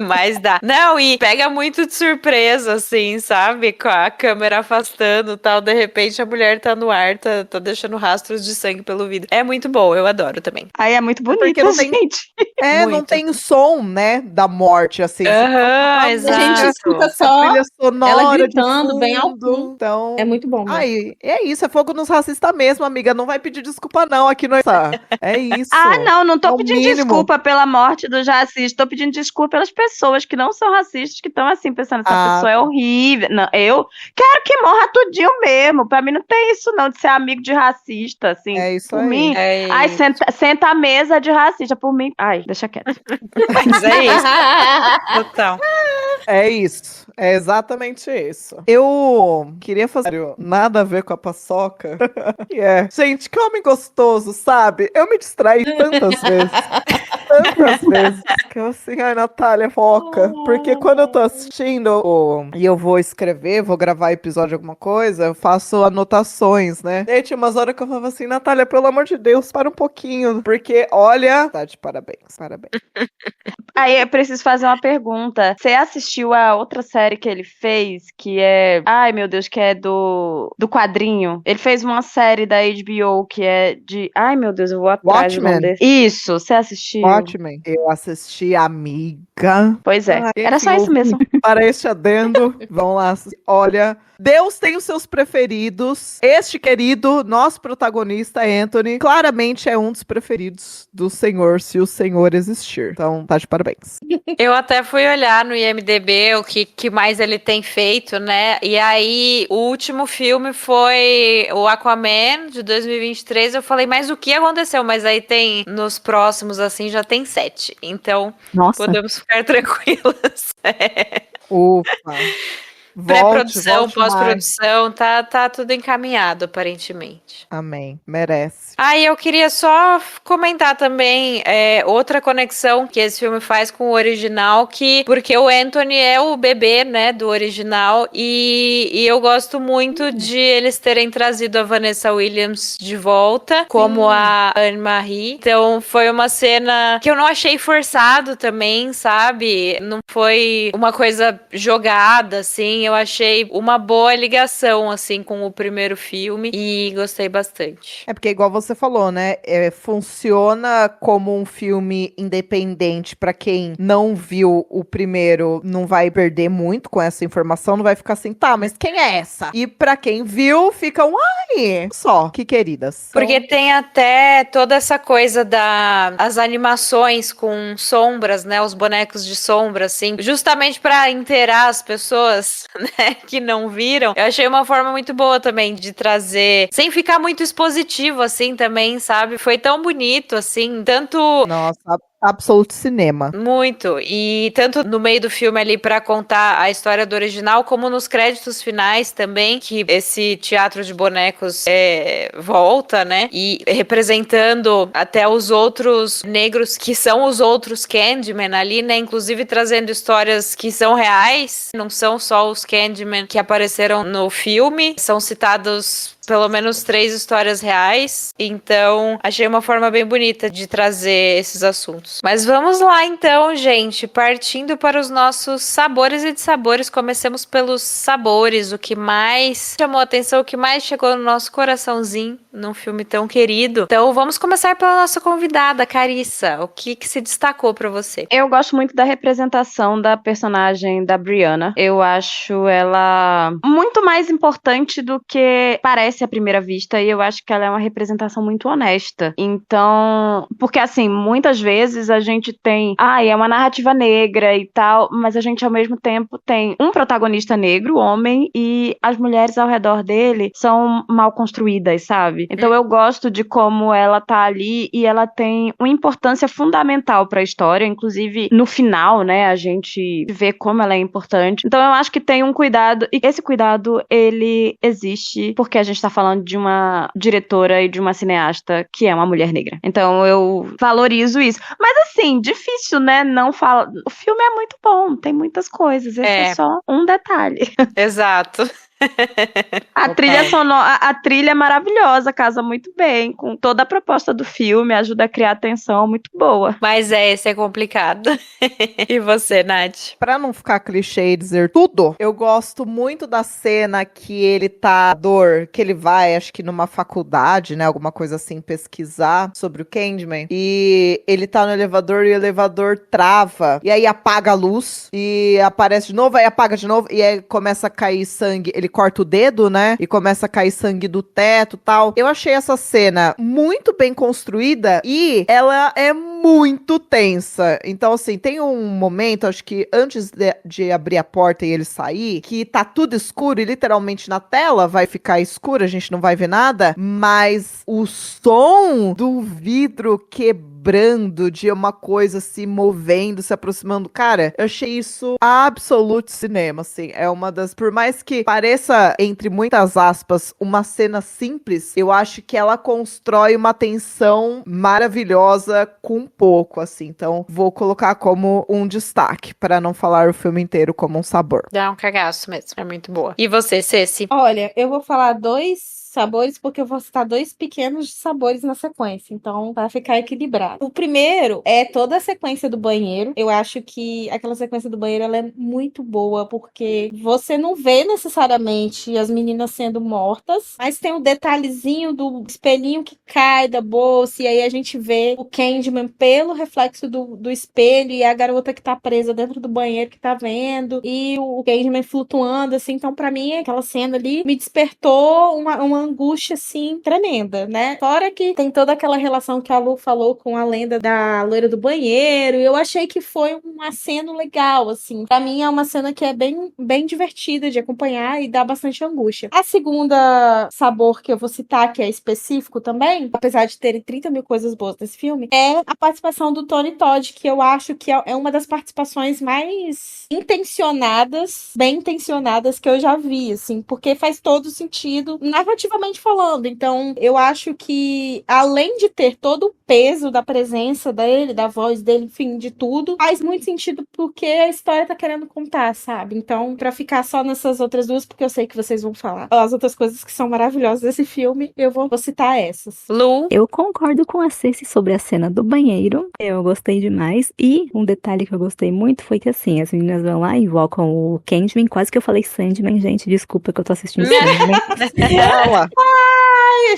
Mas dá. Não, e pega muito de surpresa, assim, sabe? Com a câmera afastando e tal. De repente a mulher tá no ar, tá deixando rastros de sangue pelo vidro. É muito bom, eu adoro também. Ai, é muito bonito, Porque não tem- gente. Não Muito. tem o som, né, da morte, assim. Aham, A gente exato. escuta só Trilha sonora ela de gritando bem alto. fundo. Então, É muito bom, né? ai, é isso, é fogo nos racistas mesmo, amiga. Não vai pedir desculpa, não, aqui no. É isso. Ah, não tô É o pedindo mínimo. desculpa pela morte dos racistas, tô pedindo desculpa pelas pessoas que não são racistas, que estão assim, pensando, essa pessoa é horrível. Não, eu quero que morra tudinho mesmo, pra mim não tem isso não, de ser amigo de racista, assim, É isso por aí. mim. É Ai, isso. senta à mesa de racista, por mim. Ai, deixa quieto. Mas é isso, total. É isso. É exatamente isso. Eu queria fazer nada a ver com a paçoca. Gente, que homem gostoso, sabe? Eu me distraí tantas vezes. Tantas vezes. Que eu assim, ai, Natália, foca. Porque quando eu tô assistindo e eu vou escrever, vou gravar episódio de alguma coisa, eu faço anotações, né? E aí tinha umas horas que eu falava assim, Natália, pelo amor de Deus, para um pouquinho. Porque, olha, tá de parabéns, parabéns. Aí eu preciso fazer uma pergunta. Você assistiu a outra série que ele fez, que é... Ai, meu Deus, que é do quadrinho. Ele fez uma série da HBO que é de... Ai, meu Deus, eu vou atrás do nome Watchmen? desse. Isso, você assistiu? Watchmen. Eu assisti, amiga. Pois é, Ai, era só isso mesmo. Para este adendo, vamos lá. Olha, Deus tem os seus preferidos. Este querido, nosso protagonista, Anthony, claramente é um dos preferidos do Senhor, se o Senhor existir. Então, tá de parabéns. Eu até fui olhar no IMDb o que mais ele tem feito, né? E aí, o último filme foi o Aquaman, de 2023. Eu falei, mas o que aconteceu? Mas aí tem, nos próximos, assim, já tem 7. Então, Nossa. podemos ficar tranquilas. Ufa. Pré-produção, volte mais. pós-produção, tá tudo encaminhado, aparentemente. Amém. Merece. Aí eu queria só comentar também outra conexão que esse filme faz com o original, porque o Anthony é o bebê, né, do original, e eu gosto muito de eles terem trazido a Vanessa Williams de volta, como a Anne-Marie. Então foi uma cena que eu não achei forçado também, sabe? Não foi uma coisa jogada, assim. eu achei uma boa ligação, assim, com o primeiro filme e gostei bastante. É porque, igual você falou, né? Funciona como um filme independente pra quem não viu o primeiro, não vai perder muito com essa informação, não vai ficar assim, tá, mas quem é essa? E pra quem viu, fica ai, só, que queridas. Porque tem até toda essa coisa as animações com sombras, né? Os bonecos de sombra, assim, justamente pra inteirar as pessoas, né? Que não viram. Eu achei uma forma muito boa também de trazer, sem ficar muito expositivo, assim, também, sabe? Foi tão bonito, assim, tanto... Nossa, absoluto cinema. Muito. E tanto no meio do filme ali pra contar a história do original, como nos créditos finais também, que esse teatro de bonecos volta, né? E representando até os outros negros que são os outros Candyman ali, né? Inclusive trazendo histórias que são reais, não são só os Candyman que apareceram no filme, são citados pelo menos 3 histórias reais. Então, achei uma forma bem bonita de trazer esses assuntos. Mas vamos lá então, gente, partindo para os nossos sabores e dissabores. Comecemos pelos sabores, o que mais chamou a atenção, o que mais chegou no nosso coraçãozinho num filme tão querido. Então, vamos começar pela nossa convidada, Carissa. O que se destacou para você? Eu gosto muito da representação da personagem da Brianna. Eu acho ela muito mais importante do que parece à primeira vista, e eu acho que ela é uma representação muito honesta. Então, porque assim, muitas vezes a gente tem, é uma narrativa negra e tal, mas a gente ao mesmo tempo tem um protagonista negro, homem, e as mulheres ao redor dele são mal construídas, sabe? Então eu gosto de como ela tá ali e ela tem uma importância fundamental pra história, inclusive no final, né, a gente vê como ela é importante. Então eu acho que tem um cuidado, e esse cuidado, ele existe porque a gente tá falando de uma diretora e de uma cineasta que é uma mulher negra. Então eu valorizo isso. Mas assim, difícil, né? Não fala. O filme é muito bom, tem muitas coisas. Esse é só um detalhe. Exato. A trilha sonora, a trilha é maravilhosa, casa muito bem com toda a proposta do filme, ajuda a criar tensão, muito boa. Mas esse é complicado. E você, Nath? Pra não ficar clichê e dizer tudo, eu gosto muito da cena que ele tá que ele vai, acho que numa faculdade, né, alguma coisa assim, pesquisar sobre o Candyman, e ele tá no elevador e o elevador trava, e aí apaga a luz, e aparece de novo, aí apaga de novo, e aí começa a cair sangue, ele corta o dedo, né, e começa a cair sangue do teto e tal. Eu achei essa cena muito bem construída, e ela é muito tensa. Então, assim, tem um momento, acho que antes de abrir a porta e ele sair, que tá tudo escuro e literalmente na tela vai ficar escuro, a gente não vai ver nada, mas o som do vidro quebrando, de uma coisa se movendo, se aproximando, cara, eu achei isso absoluto cinema, assim, é uma das, por mais que pareça, entre muitas aspas, uma cena simples, eu acho que ela constrói uma tensão maravilhosa com pouco, assim, então vou colocar como um destaque, para não falar o filme inteiro como um sabor. Dá um cagaço mesmo, é muito boa. E você, Ceci? Olha, eu vou falar 2 sabores porque eu vou citar 2 pequenos sabores na sequência, então para ficar equilibrado. O primeiro é toda a sequência do banheiro. Eu acho que aquela sequência do banheiro ela é muito boa porque você não vê necessariamente as meninas sendo mortas, mas tem o detalhezinho do espelhinho que cai da bolsa e aí a gente vê o Candyman pelo reflexo do espelho e a garota que tá presa dentro do banheiro que tá vendo e o Candyman flutuando assim. Então para mim aquela cena ali me despertou uma angústia, assim, tremenda, né? Fora que tem toda aquela relação que a Lu falou com a lenda da loira do banheiro, e eu achei que foi um aceno legal, assim. Pra mim é uma cena que é bem, bem divertida de acompanhar e dá bastante angústia. A segunda sabor que eu vou citar, que é específico também, apesar de terem 30 mil coisas boas nesse filme, é a participação do Tony Todd, que eu acho que é uma das participações mais intencionadas, bem intencionadas que eu já vi, assim, porque faz todo sentido narrativamente musicalmente falando. Então, eu acho que, além de ter todo o peso da presença dele, da voz dele, enfim, de tudo, faz muito sentido porque a história tá querendo contar, sabe? Então, pra ficar só nessas outras duas, porque eu sei que vocês vão falar as outras coisas que são maravilhosas desse filme, eu vou citar essas. Lu? Eu concordo com a Ceci sobre a cena do banheiro. Eu gostei demais. E um detalhe que eu gostei muito foi que, assim, as meninas vão lá e invocam o Candyman. Quase que eu falei Sandman, gente. Desculpa que eu tô assistindo Sandman. Fala.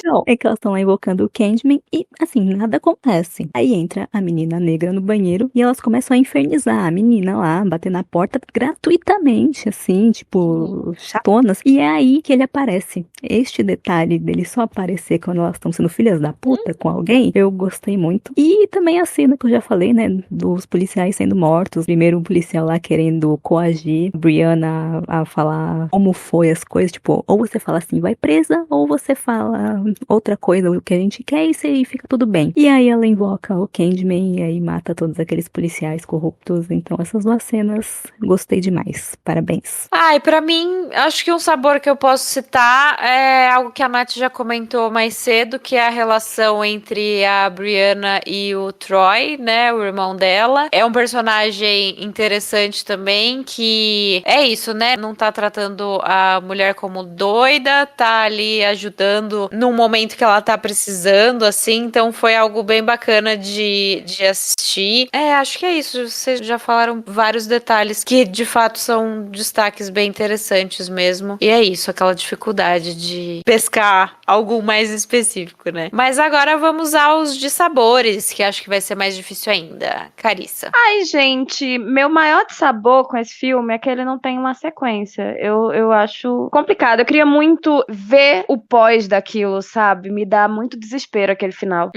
Não, é que elas estão lá invocando o Candyman e, assim, nada acontece. Aí entra a menina negra no banheiro e elas começam a infernizar a menina lá, bater na porta gratuitamente, assim, tipo, chatonas. E é aí que ele aparece. Este detalhe dele só aparecer quando elas estão sendo filhas da puta com alguém, eu gostei muito. E também a cena que eu já falei, né, dos policiais sendo mortos. Primeiro o policial lá querendo coagir a Brianna a falar como foi as coisas, tipo, ou você fala assim, vai presa, ou você fala outra coisa, o que a gente quer, e fica tudo bem. E aí ela invoca o Candyman e aí mata todos aqueles policiais corruptos. Então essas duas cenas, gostei demais. Parabéns. Ai, pra mim, acho que um sabor que eu posso citar é algo que a Nath já comentou mais cedo, que é a relação entre a Brianna e o Troy, né, o irmão dela. É um personagem interessante também, que é isso, né, não tá tratando a mulher como doida, tá ali ajudando num momento que ela tá precisando, assim, então foi algo bem bacana de assistir. Acho que é isso, vocês já falaram vários detalhes que de fato são destaques bem interessantes mesmo, e é isso, aquela dificuldade de pescar algo mais específico, né? Mas agora vamos aos dissabores, que acho que vai ser mais difícil ainda. Carissa. Ai, gente, meu maior dissabor com esse filme é que ele não tem uma sequência. Eu acho complicado. Eu queria muito ver o pós daquilo, sabe? Me dá muito desespero aquele final.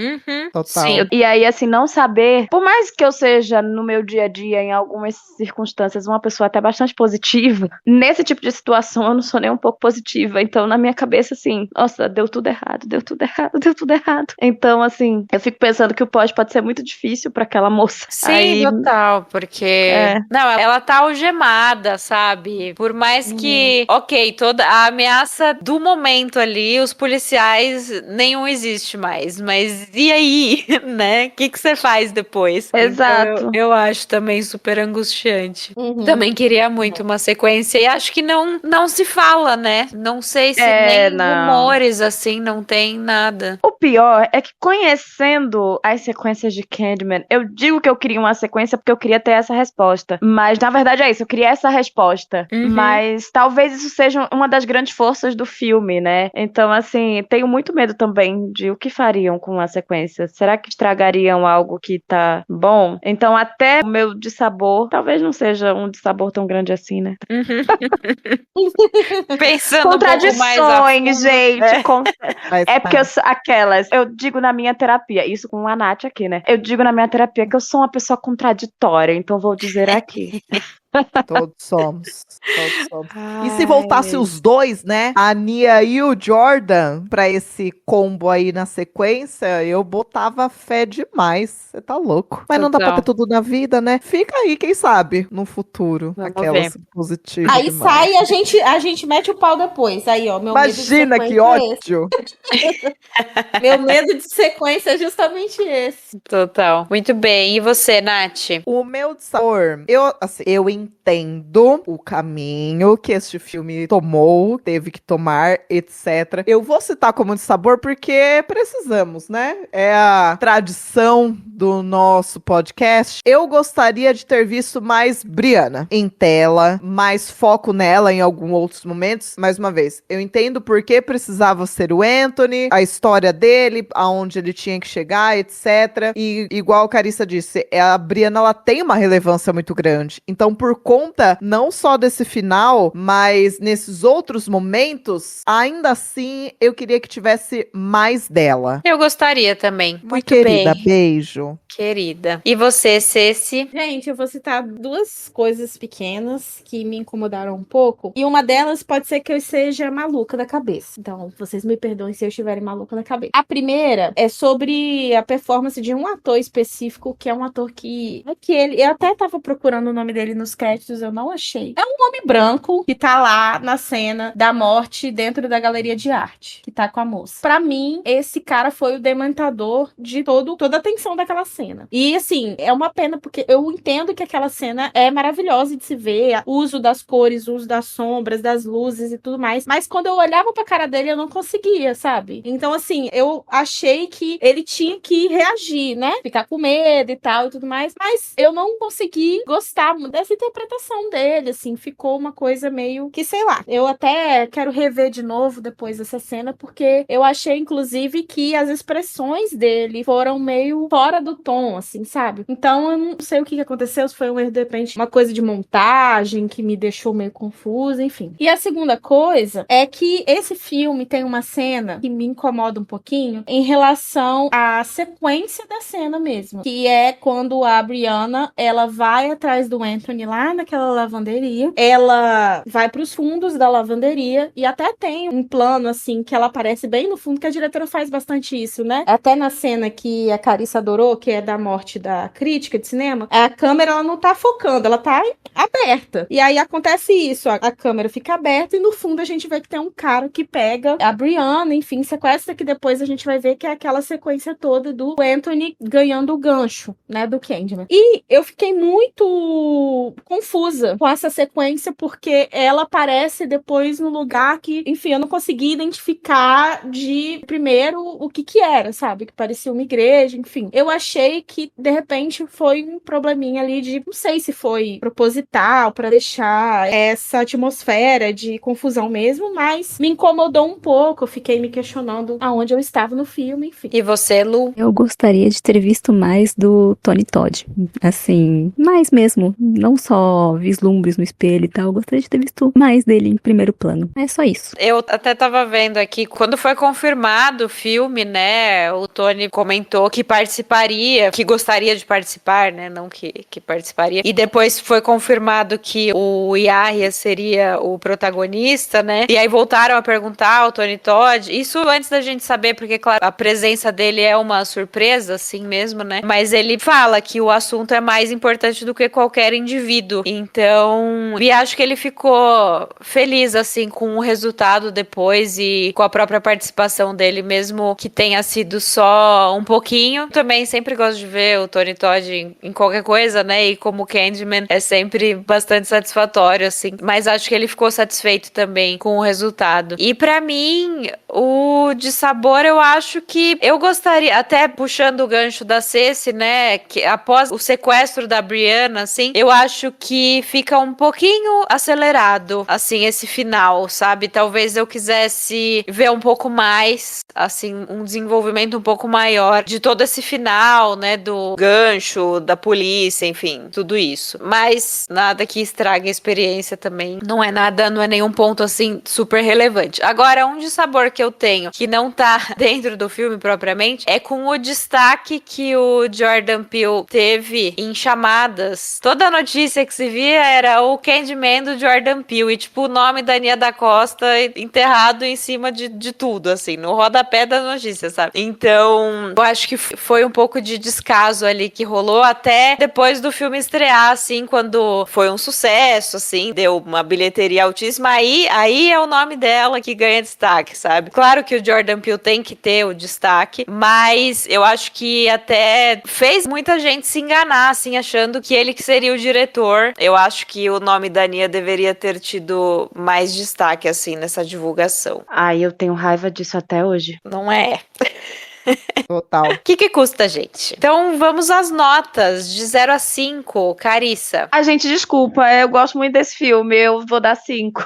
Total. Sim. E aí, assim, não saber, por mais que eu seja no meu dia a dia, em algumas circunstâncias, uma pessoa até bastante positiva, nesse tipo de situação eu não sou nem um pouco positiva. Então, na minha cabeça, assim, nossa, deu tudo errado, deu tudo errado, deu tudo errado. Então, assim, eu fico pensando que o pós pode ser muito difícil pra aquela moça. Sim, Aí, total, porque... Não, ela tá algemada, sabe? Por mais que... Ok, toda a ameaça do momento ali, os policiais, nenhum existe mais. Mas e aí, né? O que você faz depois? Exato. Então, eu acho também super angustiante. Uhum. Também queria muito uma sequência. E acho que não se fala, né? Não sei se nem não. rumores, assim, não tem nada. O pior é que, conhecendo as sequências de Candyman, eu digo que eu queria uma sequência porque eu queria ter essa resposta. Mas, na verdade, é isso. Eu queria essa resposta. Uhum. Mas talvez isso seja uma das grandes forças do filme, né? Então, assim, tenho muito medo também de o que fariam com a sequência. Será que estragariam algo que tá bom? Então, até o meu dissabor, talvez não seja um dissabor tão grande assim, né? Pensando um pouco mais a Contradições, fundo. gente. Mas É porque eu sou aquelas. Eu digo na minha terapia, isso com a Nath aqui, né? Eu digo na minha terapia que eu sou uma pessoa contraditória, então vou dizer aqui. todos somos. Todos somos. E se voltasse os dois, né? A Nia e o Jordan, pra esse combo aí na sequência, eu botava fé demais. Você tá louco. Mas não dá pra Total. ter tudo na vida, né? Fica aí, quem sabe, no futuro. Vamos Aquelas ver. positivas. Aí demais. sai e a gente mete o pau depois. Aí, ó, meu Imagina medo de que sequência é esse. ódio. Meu medo de sequência é justamente esse. Total. Muito bem. E você, Nath? O meu sabor, eu entendo o caminho que este filme tomou, teve que tomar, etc. Eu vou citar como de sabor porque precisamos, né? É a tradição do nosso podcast. Eu gostaria de ter visto mais Brianna em tela, mais foco nela em alguns outros momentos. Mais uma vez, eu entendo por que precisava ser o Anthony, a história dele, aonde ele tinha que chegar, etc. E igual a Carissa disse, a Brianna ela tem uma relevância muito grande. Então, por conta não só desse final, mas nesses outros momentos, ainda assim, eu queria que tivesse mais dela. Eu gostaria também. Muito Querida, bem. beijo. Querida. E você, Ceci? Gente, eu vou citar duas coisas pequenas que me incomodaram um pouco. E uma delas pode ser que eu seja maluca da cabeça. Então, vocês me perdoem se eu estiverem maluca da cabeça. A primeira é sobre a performance de um ator específico, que é um ator que ele... Eu até tava procurando o nome dele nos pós-créditos, eu não achei. É um homem branco que tá lá na cena da morte dentro da galeria de arte, que tá com a moça. Pra mim, esse cara foi o dementador de toda a tensão daquela cena. E, assim, é uma pena, porque eu entendo que aquela cena é maravilhosa de se ver, o uso das cores, o uso das sombras, das luzes e tudo mais, mas quando eu olhava pra cara dele, eu não conseguia, sabe? Então, assim, eu achei que ele tinha que reagir, né? Ficar com medo e tal e tudo mais, mas eu não consegui gostar dessa interpretação dele, assim, ficou uma coisa meio que, sei lá, eu até quero rever de novo depois dessa cena, porque eu achei, inclusive, que as expressões dele foram meio fora do tom, assim, sabe? Então, eu não sei o que aconteceu, se foi um erro, de repente, uma coisa de montagem que me deixou meio confusa, enfim. E a segunda coisa é que esse filme tem uma cena que me incomoda um pouquinho em relação à sequência da cena mesmo, que é quando a Brianna, ela vai atrás do Anthony lá naquela lavanderia, ela vai pros fundos da lavanderia e até tem um plano, assim, que ela aparece bem no fundo, que a diretora faz bastante isso, né? Até na cena que a Carissa adorou, que é da morte da crítica de cinema, a câmera, ela não tá focando, ela tá aberta. E aí acontece isso, a câmera fica aberta e no fundo a gente vê que tem um cara que pega a Brianna, enfim, sequestra, que depois a gente vai ver que é aquela sequência toda do Anthony ganhando o gancho, né, do Candyman. E eu fiquei muito confusa com essa sequência, porque ela aparece depois no lugar que, enfim, eu não consegui identificar de primeiro o que era, sabe? Que parecia uma igreja, enfim. Eu achei que, de repente, foi um probleminha ali de, não sei se foi proposital pra deixar essa atmosfera de confusão mesmo, mas me incomodou um pouco, eu fiquei me questionando aonde eu estava no filme, enfim. E você, Lu? Eu gostaria de ter visto mais do Tony Todd. Assim, mais mesmo. Não só vislumbres no espelho e tal. Eu gostaria de ter visto mais dele em primeiro plano. É só isso. Eu até tava vendo aqui, quando foi confirmado o filme, né, o Tony comentou que participaria, que gostaria de participar, né, não que participaria. E depois foi confirmado que o Yahya seria o protagonista, né, e aí voltaram a perguntar ao Tony Todd, isso antes da gente saber, porque, claro, a presença dele é uma surpresa, assim mesmo, né, mas ele fala que o assunto é mais importante do que qualquer indivíduo. Então, e acho que ele ficou feliz, assim, com o resultado depois e com a própria participação dele, mesmo que tenha sido só um pouquinho. Também sempre gosto de ver o Tony Todd em qualquer coisa, né? E como Candyman é sempre bastante satisfatório, assim. Mas acho que ele ficou satisfeito também com o resultado. E pra mim, o de sabor, eu acho que eu gostaria, até puxando o gancho da Ceci, né? Que após o sequestro da Brianna, assim, eu acho que fica um pouquinho acelerado, assim, esse final, sabe? Talvez eu quisesse ver um pouco mais, assim, um desenvolvimento um pouco maior de todo esse final, né? Do gancho, da polícia, enfim, tudo isso. Mas nada que estrague a experiência também. Não é nenhum ponto, assim, super relevante. Agora, um de sabor que eu tenho, que não tá dentro do filme propriamente, é com o destaque que o Jordan Peele teve em Chamadas. Toda a notícia que se via era o Candyman do Jordan Peele, e tipo, o nome da Nia da Costa enterrado em cima de tudo, assim, no rodapé da notícia, sabe? Então, eu acho que foi um pouco de descaso ali que rolou até depois do filme estrear, assim, quando foi um sucesso, assim, deu uma bilheteria altíssima, aí é o nome dela que ganha destaque, sabe? Claro que o Jordan Peele tem que ter o destaque, mas eu acho que até fez muita gente se enganar, assim, achando que ele que seria o diretor. Eu acho que o nome da Nia deveria ter tido mais destaque, assim, nessa divulgação. Ai, eu tenho raiva disso até hoje. Não é? Total. O que custa, gente? Então vamos às notas de 0 a 5, Carissa. A gente, desculpa, eu gosto muito desse filme, eu vou dar 5.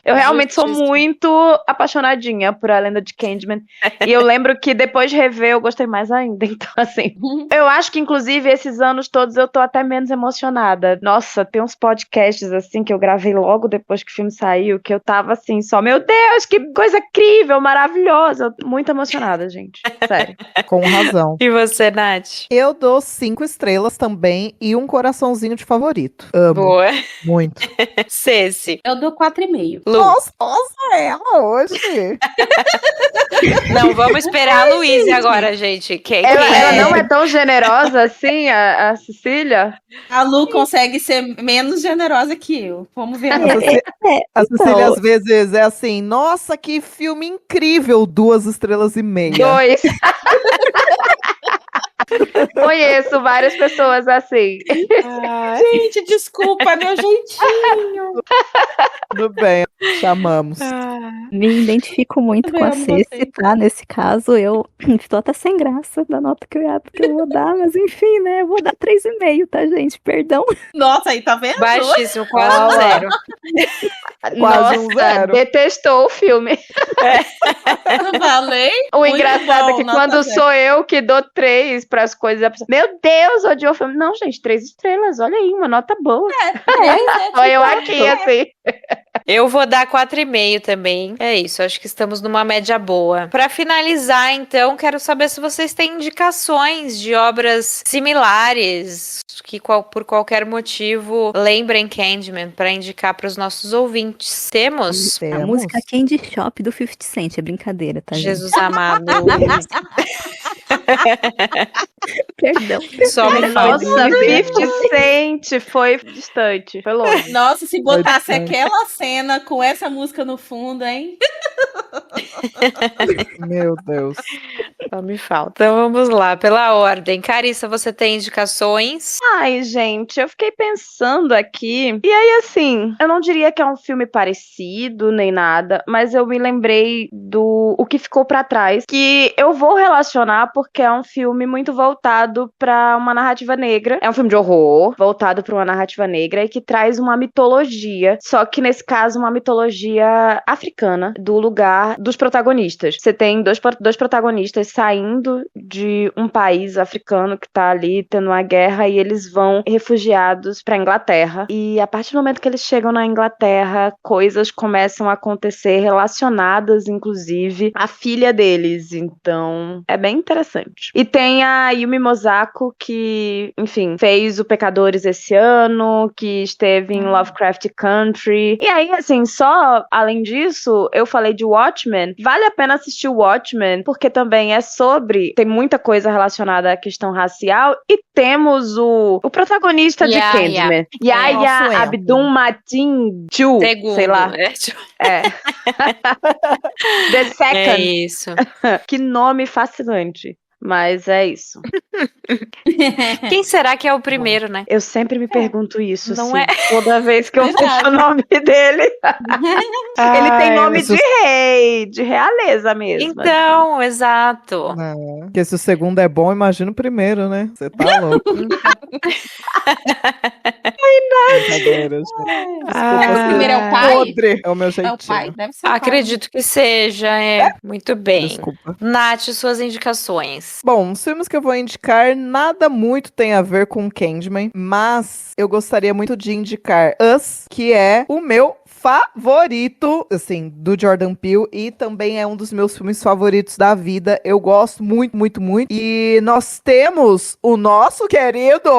Eu realmente sou muito apaixonadinha por A Lenda de Candyman. E eu lembro que depois de rever eu gostei mais ainda. Então, assim, eu acho que inclusive esses anos todos eu tô até menos emocionada. Nossa, tem uns podcasts assim que eu gravei logo depois que o filme saiu, que eu tava assim, só, meu Deus, que coisa incrível, maravilhosa. Eu tô muito emocionada, gente. Sério. Com razão. E você, Nath? Eu dou 5 estrelas também e um coraçãozinho de favorito. Amo. Boa. Muito. Ceci. Eu dou 4,5. 4,5. Lu. Nossa, ela hoje. Não, vamos esperar a Luísa agora, gente. Ela não é tão generosa assim, a Cecília? A Lu consegue ser menos generosa que eu. Vamos ver. A Cecília às vezes é assim, nossa, que filme incrível, 2,5 estrelas. 2. Conheço várias pessoas assim. Gente, desculpa, meu jeitinho. Tudo bem, chamamos. Me identifico muito Também com a amo Ceci, você. tá? Nesse caso, eu estou até sem graça da nota que eu vou dar, mas enfim, né? Eu vou dar 3,5, tá, gente? Perdão. Nossa, aí tá vendo? Baixíssimo, quase um zero. Quase um zero. Detestou o filme. Falei? O Muito engraçado bom, é que nota quando zero. sou eu que dou 3 pras coisas, a pessoa, meu Deus, odiou o filme. Não, gente, 3 estrelas, olha aí, uma nota boa. Olha eu aqui, assim. Eu vou dar 4,5 também. É isso, acho que estamos numa média boa. Pra finalizar, então, quero saber se vocês têm indicações de obras similares que por qualquer motivo lembrem Candyman pra indicar pros nossos ouvintes. Temos? A música Candy Shop do 50 Cent, é brincadeira, tá, gente? Jesus amado. Perdão. Só me Nossa, faz 50 Cent foi distante, foi longe. Nossa, se botasse Foi distante. aquela cena com essa música no fundo, hein? Meu Deus. Só me falta. Então vamos lá, pela ordem. Carissa, você tem indicações? Ai, gente, eu fiquei pensando aqui. E aí, assim, eu não diria que é um filme parecido nem nada, mas eu me lembrei do O Que Ficou Pra Trás, que eu vou relacionar porque é um filme muito voltado pra uma narrativa negra. É um filme de horror, voltado pra uma narrativa negra e que traz uma mitologia, só que nesse caso uma mitologia africana, do lugar dos protagonistas. Você tem dois protagonistas saindo de um país africano que tá ali tendo uma guerra e eles vão refugiados pra Inglaterra. E a partir do momento que eles chegam na Inglaterra, coisas começam a acontecer relacionadas, inclusive, à filha deles. Então, é bem interessante. E tem a Yumi Mosako, que, enfim, fez o Pecadores esse ano, que esteve em Lovecraft Country. E aí, assim, só além disso, eu falei de Watchmen. Vale a pena assistir o Watchmen, porque também é sobre... Tem muita coisa relacionada à questão racial. E temos o protagonista de Candyman. Yahya Nosso Abdul-Mateen Ju, Segundo. sei lá. É. The É Second. isso. Que nome fascinante. Mas é isso. Quem será que é o primeiro, né? Eu sempre me pergunto isso. Não assim, é? Toda vez que eu Verdade. vejo o nome dele. Ele tem nome de rei, de realeza mesmo. Então, exato. Não, porque se o segundo é bom, imagina o primeiro, né? Você tá louco. Brincadeira, gente. Ah, O primeiro é o pai? Podre é o meu É jeitinho. o pai, deve ser o pai. Acredito que seja, é. Muito bem. Desculpa. Nath, suas indicações. Bom, os filmes que eu vou indicar nada muito tem a ver com Candyman, mas eu gostaria muito de indicar Us, que é o meu favorito, assim, do Jordan Peele e também é um dos meus filmes favoritos da vida. Eu gosto muito, muito, muito. E nós temos o nosso querido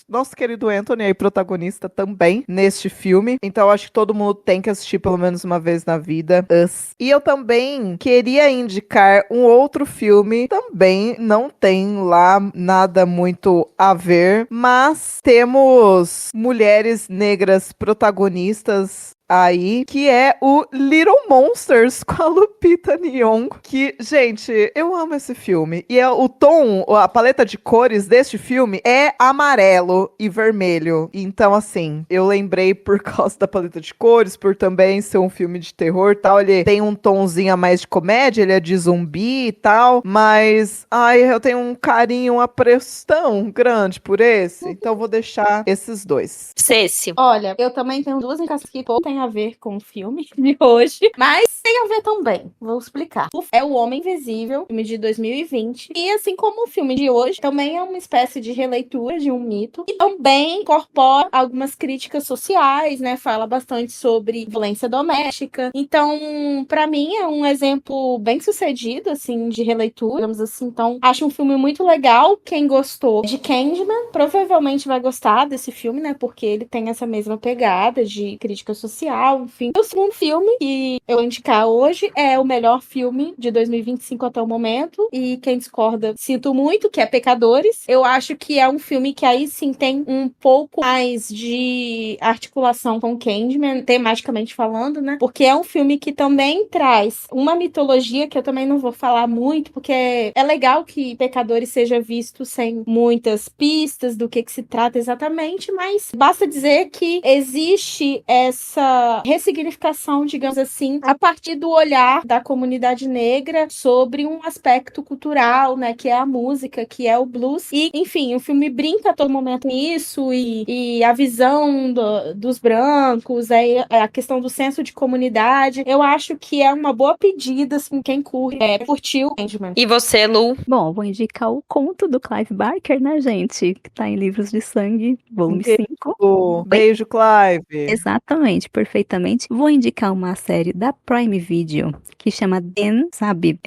nosso querido Anthony aí, protagonista também neste filme. Então acho que todo mundo tem que assistir pelo menos uma vez na vida. Us. E eu também queria indicar um outro filme. Também não tem lá nada muito a ver, mas temos mulheres negras protagonistas aí, que é o Little Monsters com a Lupita Nyong'o, que, gente, eu amo esse filme. E o tom, a paleta de cores deste filme é amarelo e vermelho. Então, assim, eu lembrei por causa da paleta de cores, por também ser um filme de terror e tal. Ele tem um tomzinho a mais de comédia, ele é de zumbi e tal, mas, ai, eu tenho um carinho, um apreço tão grande por esse. Então, vou deixar esses dois. Ceci. Olha, eu também tenho duas indicações que pouco tem tem a ver com o filme de hoje, mas tem a ver também. Vou explicar. É O Homem Invisível, filme de 2020. E assim como o filme de hoje, também é uma espécie de releitura de um mito. E também incorpora algumas críticas sociais, né? Fala bastante sobre violência doméstica. Então, pra mim, é um exemplo bem sucedido, assim, de releitura, digamos assim. Então, acho um filme muito legal. Quem gostou de Candyman provavelmente vai gostar desse filme, né? Porque ele tem essa mesma pegada de crítica social, enfim. O segundo filme que eu vou indicar hoje é o melhor filme de 2025 até o momento. E quem discorda, sinto muito, que é Pecadores. Eu acho que é um filme que aí sim tem um pouco mais de articulação com Candyman, tematicamente falando, né? Porque é um filme que também traz uma mitologia que eu também não vou falar muito, porque é legal que Pecadores seja visto sem muitas pistas do que se trata exatamente, mas basta dizer que existe essa ressignificação, digamos assim, a partir do olhar da comunidade negra sobre um aspecto cultural, né, que é a música, que é o blues. E, enfim, o filme brinca a todo momento nisso e a visão dos brancos, a questão do senso de comunidade. Eu acho que é uma boa pedida, assim, quem curtiu Candyman. E você, Lu? Bom, vou indicar o conto do Clive Barker, né, gente? Que tá em Livros de Sangue, volume 5. Beijo, Clive. Exatamente, perfeitamente. Vou indicar uma série da Prime Video que chama Dan, sabe?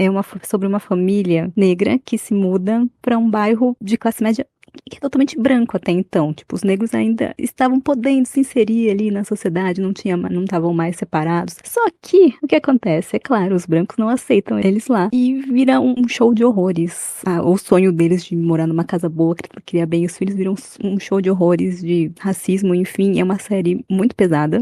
Sobre uma família negra que se muda para um bairro de classe média que é totalmente branco até então. Tipo, os negros ainda estavam podendo se inserir ali na sociedade, não estavam mais separados. Só que, o que acontece? É claro, os brancos não aceitam eles lá. E vira um show de horrores. O sonho deles de morar numa casa boa, criar bem os filhos, vira um show de horrores, de racismo, enfim. É uma série muito pesada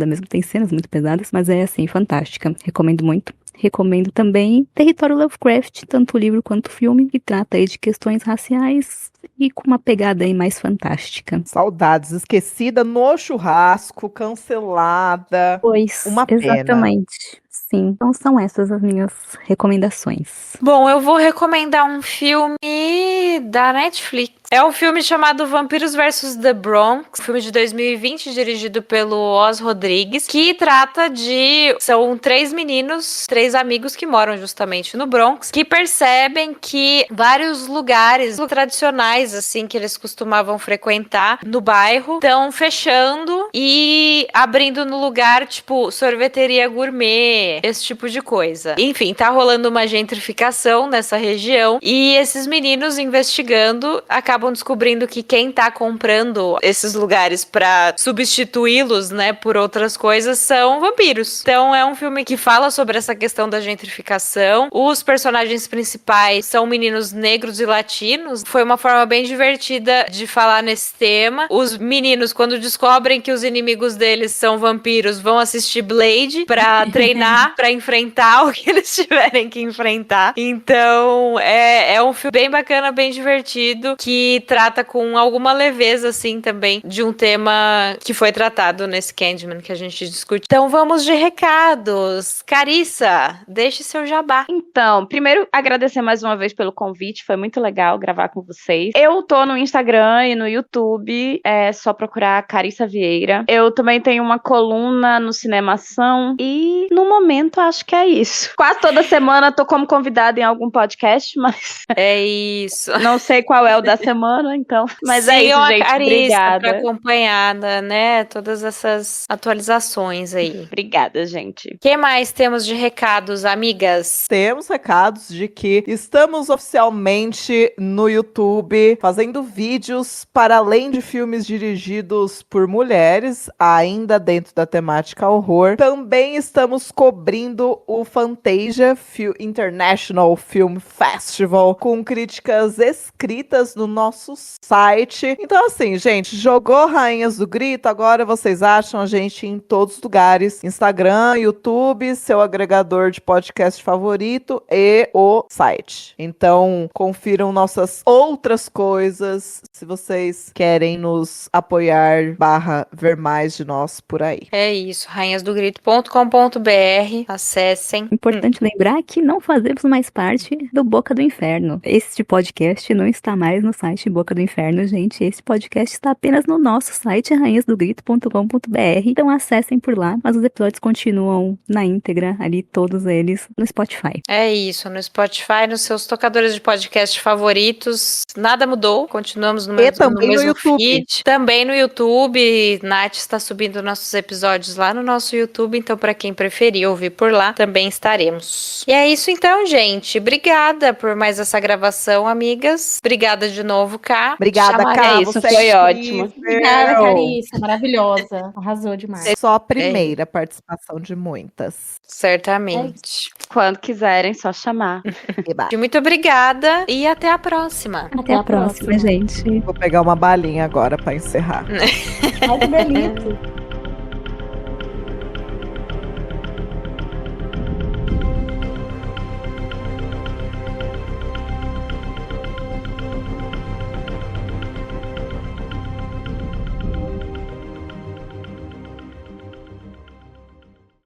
mesmo. Tem cenas muito pesadas, mas é, assim, fantástica. Recomendo muito. Recomendo também Território Lovecraft, tanto o livro quanto o filme, que trata aí de questões raciais e com uma pegada aí mais fantástica. Saudades, esquecida no churrasco, cancelada. Pois, uma pena. Exatamente. Sim, então são essas as minhas recomendações. Bom, eu vou recomendar um filme da Netflix. É um filme chamado Vampiros vs The Bronx, um filme de 2020 dirigido pelo Os Rodrigues, que trata são 3 meninos, 3 amigos que moram justamente no Bronx, que percebem que vários lugares tradicionais, assim, que eles costumavam frequentar no bairro, estão fechando e abrindo no lugar, tipo, sorveteria gourmet, esse tipo de coisa. Enfim, tá rolando uma gentrificação nessa região e esses meninos investigando acabam descobrindo que quem tá comprando esses lugares pra substituí-los, né, por outras coisas são vampiros. Então é um filme que fala sobre essa questão da gentrificação. Os personagens principais são meninos negros e latinos. Foi uma forma bem divertida de falar nesse tema. Os meninos, quando descobrem que os inimigos deles são vampiros, vão assistir Blade pra treinar, pra enfrentar o que eles tiverem que enfrentar. Então é um filme bem bacana, bem divertido, que trata com alguma leveza, assim, também, de um tema que foi tratado nesse Candyman que a gente discute. Então vamos de recados. Carissa, deixe seu jabá. Então, primeiro, agradecer mais uma vez pelo convite, foi muito legal gravar com vocês. Eu tô no Instagram e no YouTube, é só procurar Carissa Vieira. Eu também tenho uma coluna no Cinemação e, no momento, acho que é isso. Quase toda semana tô como convidada em algum podcast, mas... É isso. Não sei qual é o da semana, então. Mas é isso, gente. Obrigada. Pra acompanhar, né? Todas essas atualizações aí. Obrigada, gente. O que mais temos de recados, amigas? Temos recados de que estamos oficialmente no YouTube fazendo vídeos para além de filmes dirigidos por mulheres, ainda dentro da temática horror. Também estamos cobrindo o Fantasia International Film Festival com críticas escritas no nosso site. Então, assim, gente, jogou Rainhas do Grito, agora vocês acham a gente em todos os lugares. Instagram, YouTube, seu agregador de podcast favorito e o site. Então, confiram nossas outras coisas se vocês querem nos apoiar / ver mais de nós por aí. É isso, rainhasdogrito.com.br. Acessem. Importante lembrar que não fazemos mais parte do Boca do Inferno. Este podcast não está mais no site Boca do Inferno, gente. Esse podcast está apenas no nosso site, arranhasdogrito.com.br. Então acessem por lá, mas os episódios continuam na íntegra, ali todos eles, no Spotify. É isso, no Spotify, nos seus tocadores de podcast favoritos, nada mudou, continuamos no mesmo YouTube. feed. Também no YouTube, Nath está subindo nossos episódios lá no nosso YouTube, então para quem preferir ouvir por lá, também estaremos. E é isso então, gente. Obrigada por mais essa gravação, amigas. Obrigada de novo, Ká. Obrigada, Ká. Isso, Você foi é ótimo. incrível. Obrigada, Carissa. Maravilhosa. Arrasou demais. Só a primeira participação de muitas. Certamente. Quando quiserem, só chamar. Eba. Muito obrigada e até a próxima. Até a próxima, gente. Vou pegar uma balinha agora pra encerrar. Ai, que delícia.